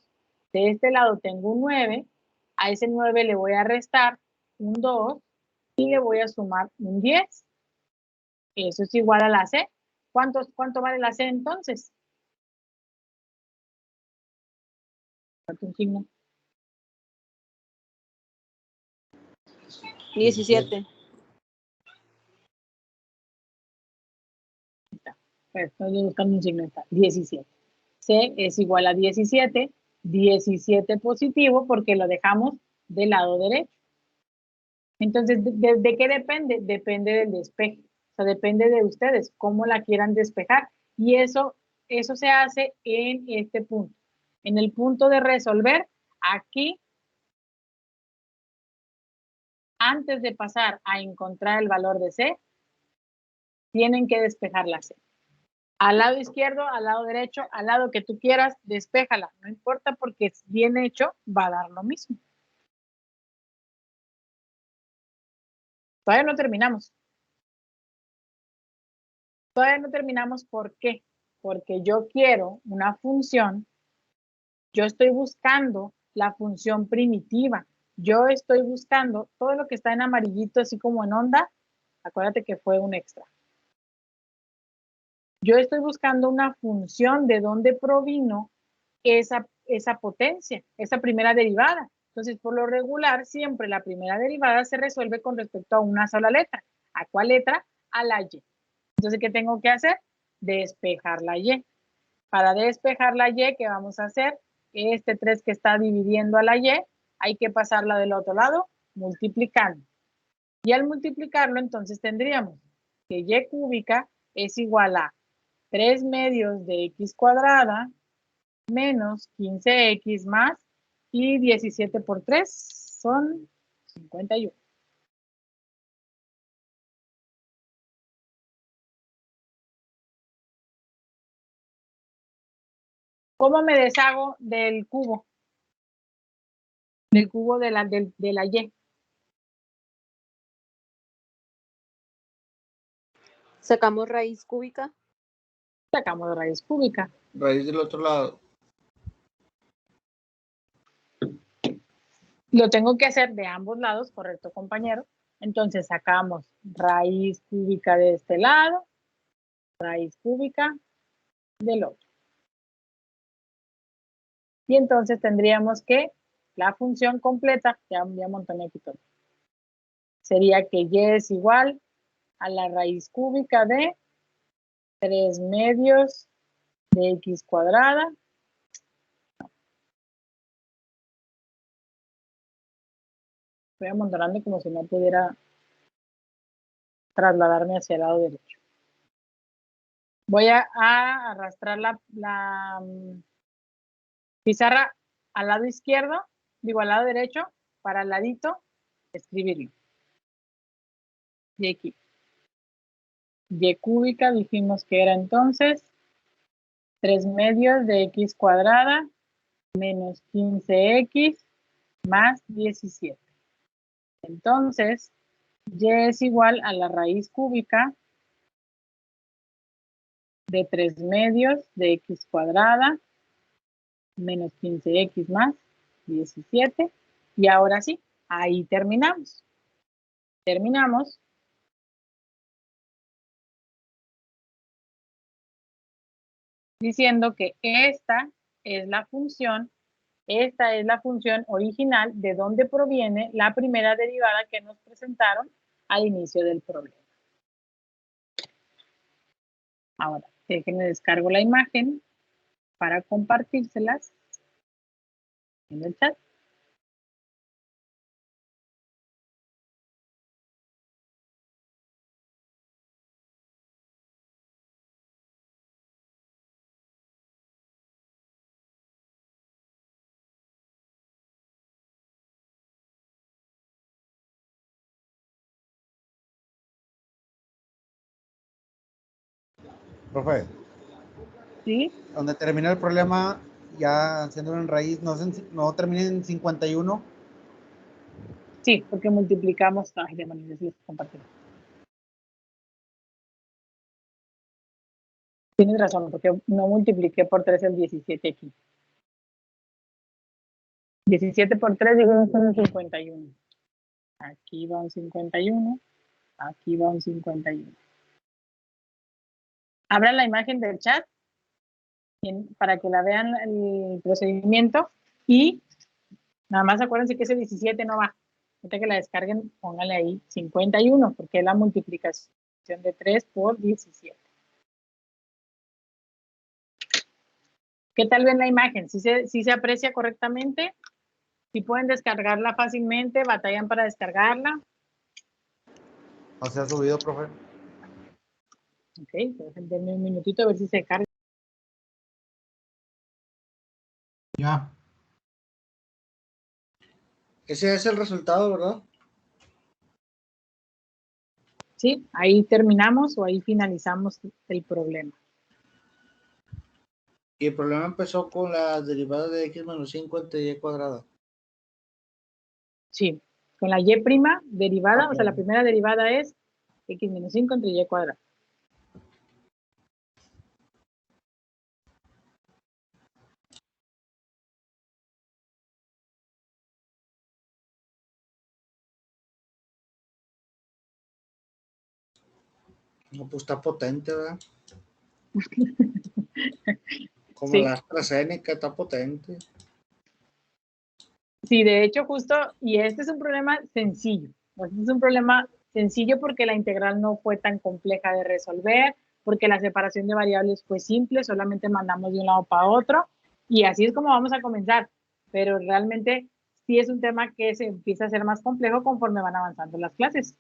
De este lado tengo un 9, a ese 9 le voy a restar un 2 y le voy a sumar un 10. Eso es igual a la C. ¿Cuánto vale la C entonces? Un signo. 17. Estoy buscando un signo. Está 17. C es igual a 17. 17 positivo porque lo dejamos del lado derecho. Entonces, ¿de qué depende? Depende del despeje. O sea, depende de ustedes, cómo la quieran despejar. Y eso se hace en este punto. En el punto de resolver, aquí, antes de pasar a encontrar el valor de C, tienen que despejar la C. Al lado izquierdo, al lado derecho, al lado que tú quieras, despéjala. No importa porque bien hecho va a dar lo mismo. Todavía no terminamos. Todavía no terminamos, ¿por qué? Porque yo quiero una función, yo estoy buscando la función primitiva, yo estoy buscando todo lo que está en amarillito, así como en onda, acuérdate que fue un extra. Yo estoy buscando una función de dónde provino esa potencia, esa primera derivada. Entonces, por lo regular, siempre la primera derivada se resuelve con respecto a una sola letra. ¿A cuál letra? A la Y. Entonces, ¿qué tengo que hacer? Despejar la Y. Para despejar la Y, ¿qué vamos a hacer? Este 3 que está dividiendo a la Y, hay que pasarla del otro lado, multiplicando. Y al multiplicarlo, entonces tendríamos que Y cúbica es igual a 3 medios de X cuadrada menos 15X más y 17 por 3 son 51. ¿Cómo me deshago del cubo? Del cubo de la Y. Sacamos raíz cúbica. Sacamos de raíz cúbica. Raíz del otro lado. Lo tengo que hacer de ambos lados, ¿correcto, compañero? Entonces sacamos raíz cúbica de este lado, raíz cúbica del otro. Y entonces tendríamos que la función completa, ya montoné aquí todo, sería que Y es igual a la raíz cúbica de 3 medios de X cuadrada. Voy amontonando como si no pudiera trasladarme hacia el lado derecho. Voy a arrastrar la pizarra al lado izquierdo, digo al lado derecho, para al ladito, escribirlo. Y aquí. Y cúbica dijimos que era entonces 3 medios de X cuadrada menos 15X más 17. Entonces, Y es igual a la raíz cúbica de 3 medios de X cuadrada menos 15X más 17. Y ahora sí, ahí terminamos. Terminamos. Diciendo que esta es la función original de donde proviene la primera derivada que nos presentaron al inicio del problema. Ahora, déjenme descargo la imagen para compartírselas en el chat. Profe, ¿Sí? Donde termina el problema, ya haciéndolo en raíz, no termina en 51. Sí, porque multiplicamos. Ay, demonios, les compartir. Tienes razón, porque no multipliqué por 3 el 17 aquí. 17 por 3 digo, son 51. Aquí va un 51. Aquí va un 51. Abran la imagen del chat para que la vean el procedimiento y nada más acuérdense que ese 17 no va. Ahorita que la descarguen, pónganle ahí 51, porque es la multiplicación de 3 por 17. ¿Qué tal ven la imagen? ¿Sí se aprecia correctamente? ¿Sí pueden descargarla fácilmente? ¿Batallan para descargarla? No se ha subido, profe. Ok, denme un minutito a ver si se carga. Ya. Ese es el resultado, ¿verdad? Sí, ahí terminamos o ahí finalizamos el problema. Y el problema empezó con la derivada de x menos 5 entre y cuadrada. Sí, con la y' derivada, Ok. o sea, la primera derivada es x menos 5 entre y cuadrado. No, pues está potente, ¿verdad? Como Sí, la AstraZeneca, está potente. sí, de hecho, justo, y este es un problema sencillo. Este es un problema sencillo porque la integral no fue tan compleja de resolver, porque la separación de variables fue simple, solamente mandamos de un lado para otro, y así es como vamos a comenzar. Pero realmente sí es un tema que se empieza a hacer más complejo conforme van avanzando las clases.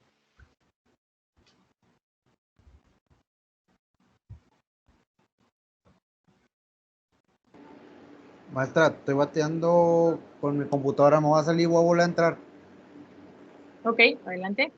Maestra, estoy bateando con mi computadora, me va a salir, voy a volver a entrar. Ok, adelante.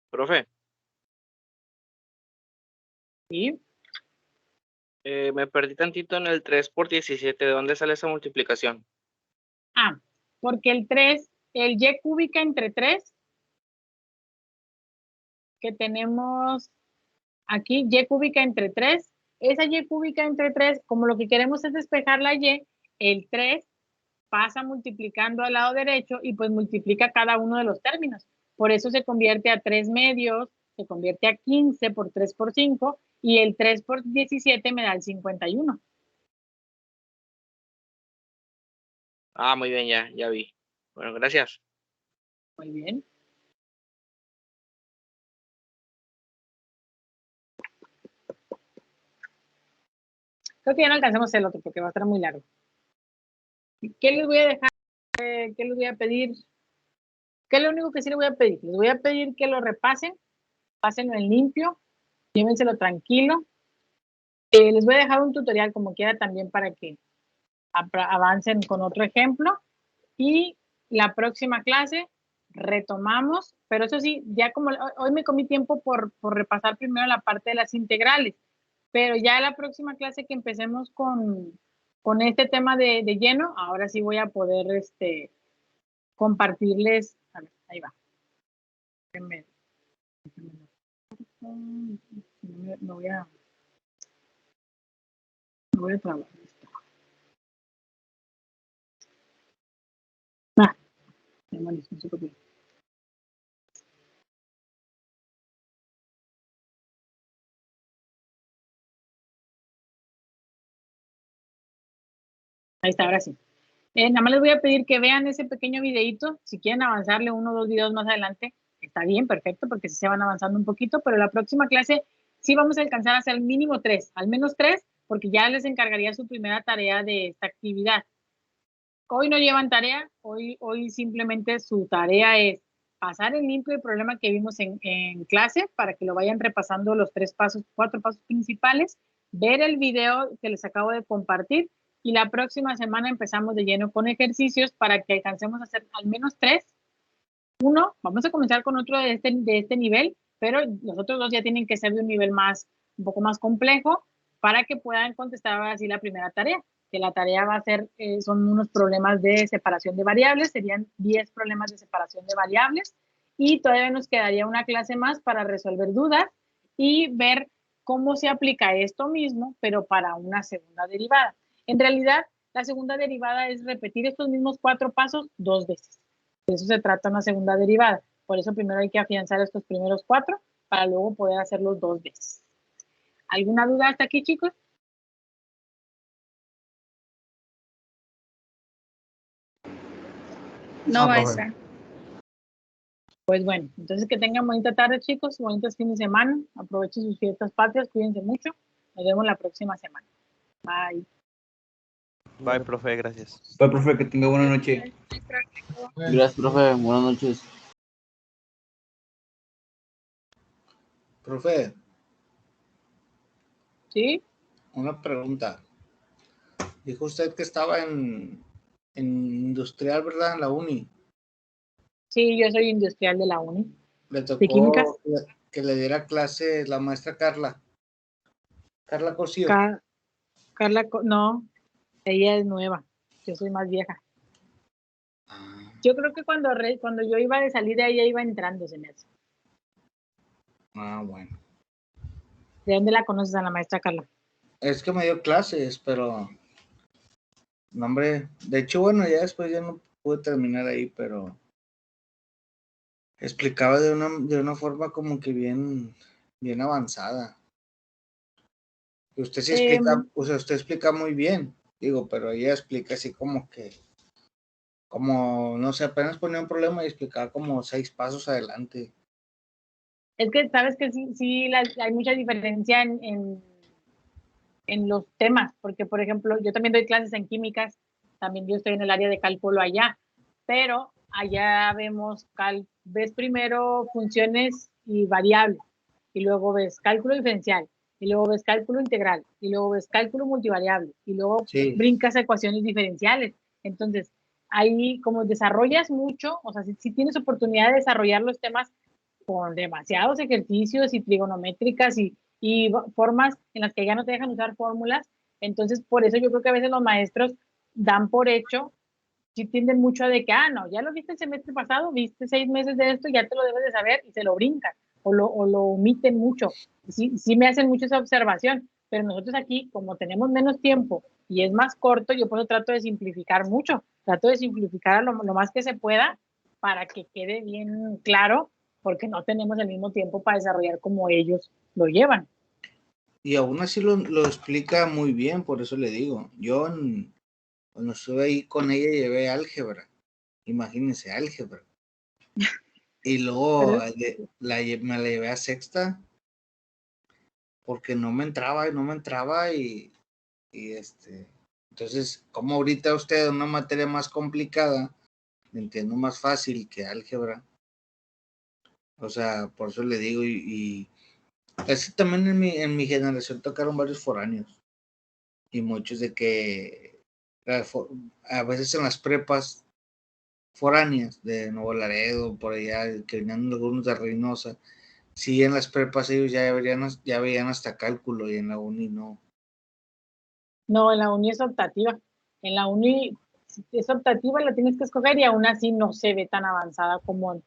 Profe, Sí. me perdí tantito en el 3 por 17. ¿De dónde sale esa multiplicación? Ah, porque el 3, el y cúbica entre 3, que tenemos aquí, y cúbica entre 3, esa y cúbica entre 3, como lo que queremos es despejar la y, el 3 pasa multiplicando al lado derecho y pues multiplica cada uno de los términos. Por eso se convierte a 3 medios, se convierte a 15 por 3 por 5 y el 3 por 17 me da el 51. Ah, muy bien, ya vi. Bueno, gracias. Muy bien. Creo que ya no alcanzamos el otro porque va a estar muy largo. ¿Qué les voy a dejar? ¿Qué les voy a pedir? ¿Qué es lo único que sí les voy a pedir? Les voy a pedir que lo repasen, pásenlo en limpio, llévenselo tranquilo. Les voy a dejar un tutorial como quiera también para que avancen con otro ejemplo. Y la próxima clase retomamos, pero eso sí, ya como hoy me comí tiempo por repasar primero la parte de las integrales, pero ya la próxima clase que empecemos con este tema de lleno, ahora sí voy a poder compartirles, a ver, ahí va. Me voy a trabajar esto. Demonios, no sé por qué. Ahí está, ahora sí. Nada más les voy a pedir que vean ese pequeño videito. Si quieren avanzarle 1 o 2 videos más adelante, está bien, perfecto, porque sí se van avanzando un poquito, pero la próxima clase sí vamos a alcanzar a hacer mínimo 3, al menos 3, porque ya les encargaría su primera tarea de esta actividad. Hoy no llevan tarea, hoy simplemente su tarea es pasar en limpio el problema que vimos en clase para que lo vayan repasando los 4 pasos principales, ver el video que les acabo de compartir y la próxima semana empezamos de lleno con ejercicios para que alcancemos a hacer al menos 3. Uno, vamos a comenzar con otro de este nivel, pero los otros 2 ya tienen que ser de un nivel un poco más complejo para que puedan contestar así la primera tarea. Que la tarea va a ser, son unos problemas de separación de variables, serían 10 problemas de separación de variables y todavía nos quedaría una clase más para resolver dudas y ver cómo se aplica esto mismo, pero para una segunda derivada. En realidad, la segunda derivada es repetir estos mismos 4 pasos 2 veces. De eso se trata una segunda derivada. Por eso primero hay que afianzar estos primeros 4 para luego poder hacerlos 2 veces. ¿Alguna duda hasta aquí, chicos? No, maestra. Pues bueno, entonces que tengan bonita tarde, chicos, bonitos fines de semana. Aprovechen sus fiestas patrias, cuídense mucho. Nos vemos la próxima semana. Bye. Bye, profe, gracias. Bye, profe, que tenga buena noche. Gracias, profe. Buenas noches. Profe, ¿Sí? una pregunta. Dijo usted que estaba en industrial, ¿verdad? En la uni. Sí, yo soy industrial de la uni. Le ¿De químicas? tocó que le diera clase la maestra Carla. Carla Cosío. No, ella es nueva. Yo soy más vieja. Ah, Yo creo que cuando yo iba de salida, ella iba entrando, se me hace. bueno. ¿De dónde la conoces a la maestra Carla? Es que me dio clases, pero no, hombre, de hecho, bueno, ya después ya no pude terminar ahí, pero explicaba de una forma como que bien avanzada. Y usted sí explica, o sea, usted explica muy bien, digo, pero ella explica así como que, no sé, apenas ponía un problema y explicaba como 6 pasos adelante. Es que sabes que sí hay mucha diferencia en los temas, porque por ejemplo, yo también doy clases en químicas, también yo estoy en el área de cálculo allá, pero allá ves primero funciones y variables, y luego ves cálculo diferencial, y luego ves cálculo integral, y luego ves cálculo multivariable, y luego brincas a ecuaciones diferenciales. Entonces, ahí como desarrollas mucho, o sea, si tienes oportunidad de desarrollar los temas con demasiados ejercicios y trigonométricas y formas en las que ya no te dejan usar fórmulas. Entonces, por eso yo creo que a veces los maestros dan por hecho, sí tienden mucho a de que, no, ya lo viste el semestre pasado, viste 6 meses de esto, ya te lo debes de saber y se lo brincan o lo omiten mucho. Sí me hacen mucho esa observación, pero nosotros aquí, como tenemos menos tiempo y es más corto, yo por eso trato de simplificar mucho, trato de simplificar lo más que se pueda para que quede bien claro, porque no tenemos el mismo tiempo para desarrollar como ellos lo llevan. Y aún así lo explica muy bien, por eso le digo. Yo cuando estuve ahí con ella llevé álgebra. Imagínense, álgebra. Y luego me la llevé a sexta porque no me entraba y entonces, como ahorita usted una materia más complicada, entiendo más fácil que álgebra. O sea, por eso le digo, y es que también en mi generación tocaron varios foráneos y muchos de que a veces en las prepas foráneas de Nuevo Laredo, por allá, que venían algunos de Reynosa, sí, en las prepas ellos ya veían hasta cálculo y en la uni no. No, en la uni es optativa. En la uni es optativa, la tienes que escoger y aún así no se ve tan avanzada como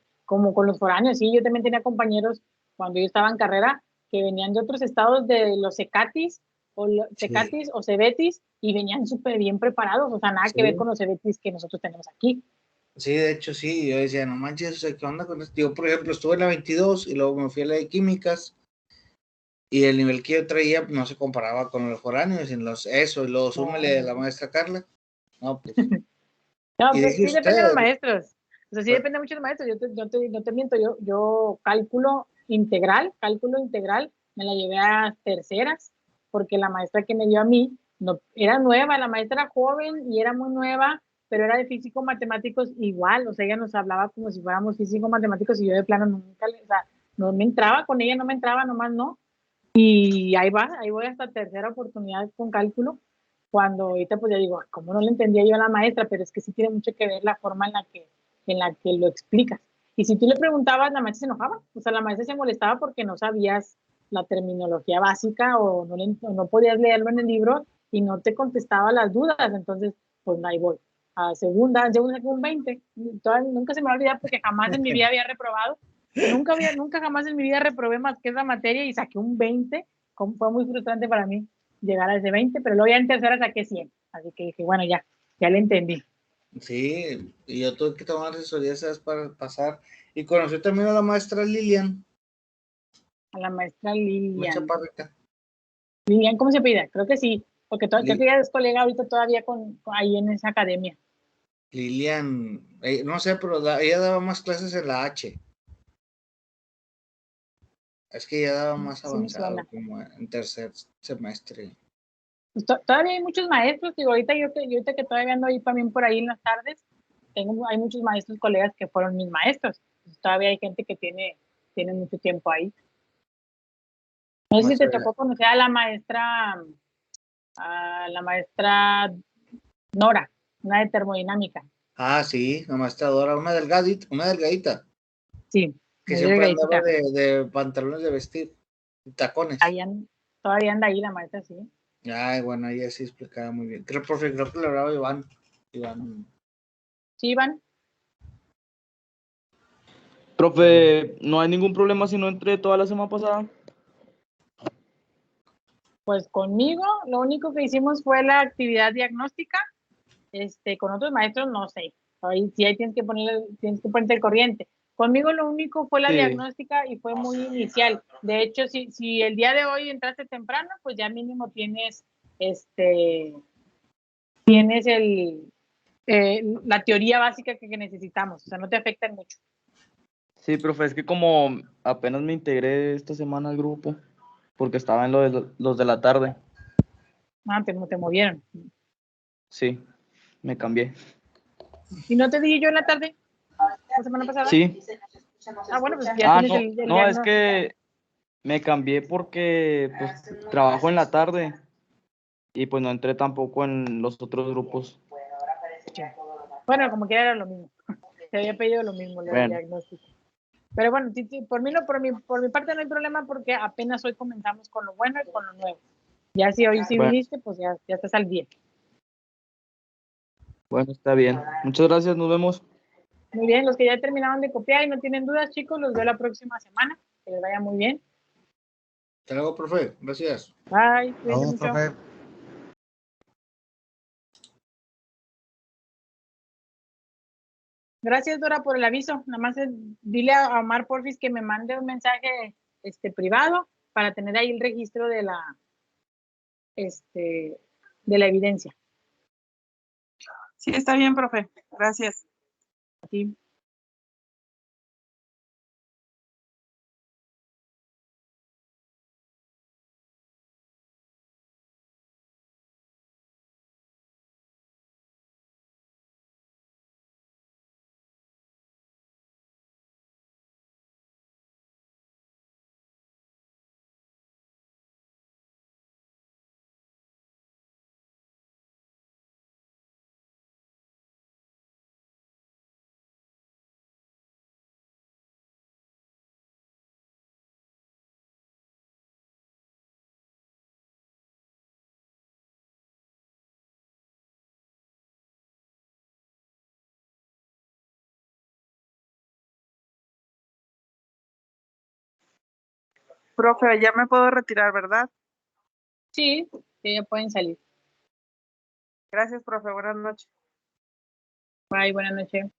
con los foráneos. Sí, yo también tenía compañeros cuando yo estaba en carrera que venían de otros estados de los Cecatis o Cebetis y venían súper bien preparados, o sea, nada que ver con los Cebetis que nosotros tenemos aquí. Sí, de hecho sí, yo decía, no manches, o sea, ¿qué onda con esto? Yo, por ejemplo, estuve en la 22 y luego me fui a la de químicas y el nivel que yo traía no se comparaba con los foráneos, y luego súmele de la maestra Carla. No, pues. No, pues sí depende de los maestros. O sea, sí depende mucho de los maestros. No te miento, yo cálculo integral, me la llevé a terceras, porque la maestra que me dio a mí era nueva, la maestra era joven y era muy nueva, pero era de físico-matemáticos igual, o sea, ella nos hablaba como si fuéramos físico-matemáticos y yo de plano nunca, o sea, no me entraba con ella, no me entraba, nomás no. Y ahí voy hasta tercera oportunidad con cálculo, cuando ahorita pues ya digo, ¿cómo no le entendía yo a la maestra? Pero es que sí tiene mucho que ver la forma en la que lo explicas. Y si tú le preguntabas, la maestra se enojaba, o sea, la maestra se molestaba porque no sabías la terminología básica o no podías leerlo en el libro y no te contestaba las dudas, entonces, pues ahí voy. A segunda saqué un 20, nunca se me va a olvidar porque jamás en mi vida había reprobado, nunca jamás en mi vida reprobé más que esa materia y saqué un 20, fue muy frustrante para mí llegar a ese 20, pero luego ya en tercera saqué 100, así que dije, bueno, ya le entendí. Sí, y yo tuve que tomar asesorías para pasar. Y conocí también a la maestra Lilian, A la maestra una Lilian. chaparrita. Lilian, ¿cómo se pide? Creo que sí, porque creo que Li- ella es colega ahorita todavía ahí en esa academia. Lilian, no sé, pero ella daba más clases en la H. Es que ella daba más Sí me avanzado, suena. como en tercer semestre. Pues todavía hay muchos maestros, digo, ahorita yo que todavía ando ahí también por ahí en las tardes, hay muchos maestros, colegas que fueron mis maestros. Pues todavía hay gente que tiene mucho tiempo ahí. No sé si te Maestra- tocó conocer a la maestra Nora, una de termodinámica. Ah, sí, la maestra Dora, una delgadita, Sí, que muy siempre andaba delgadita. de pantalones de vestir, tacones. Todavía anda ahí la maestra, sí. Ay, bueno, ella sí explicaba muy bien. Creo que le hablaba Iván. Sí, Iván. Profe, ¿no hay ningún problema si no entré toda la semana pasada? Pues conmigo, lo único que hicimos fue la actividad diagnóstica. Con otros maestros, no sé. Ahí sí, tienes que ponerte el corriente. Conmigo lo único fue la Sí. diagnóstica y fue muy inicial. De hecho, si el día de hoy entraste temprano, pues ya mínimo tienes la teoría básica que necesitamos. O sea, no te afectan mucho. Sí, profe, es que como apenas me integré esta semana al grupo, porque estaba en los de la tarde. Ah, te movieron. Sí, me cambié. ¿Y no te dije yo en la tarde? ¿La semana pasada? Sí. Ah, bueno, pues ya tienes el No, es diagnóstico. que me cambié porque pues, trabajo en la tarde y pues no entré tampoco en los otros grupos. Bueno, como quiera era lo mismo. Te había pedido lo mismo, lo del Bueno. diagnóstico. Pero bueno, por mi parte no hay problema porque apenas hoy comenzamos con lo bueno y con lo nuevo. Ya si hoy sí Bueno. viniste, pues ya estás al día. Bueno, está bien. Muchas gracias, nos vemos. Muy bien, los que ya terminaron de copiar y no tienen dudas, chicos, los veo la próxima semana. Que les vaya muy bien. Hasta luego, profe. Gracias. Bye, cuídense No, mucho. profe. Gracias, Dora, por el aviso. Nada más dile a Omar Porfis que me mande un mensaje privado para tener ahí el registro de la evidencia. Sí, está bien, profe. Gracias. Aquí. Profe, ya me puedo retirar, ¿verdad? Sí, ya pueden salir. Gracias, profe. Buenas noches. Bye, buenas noches.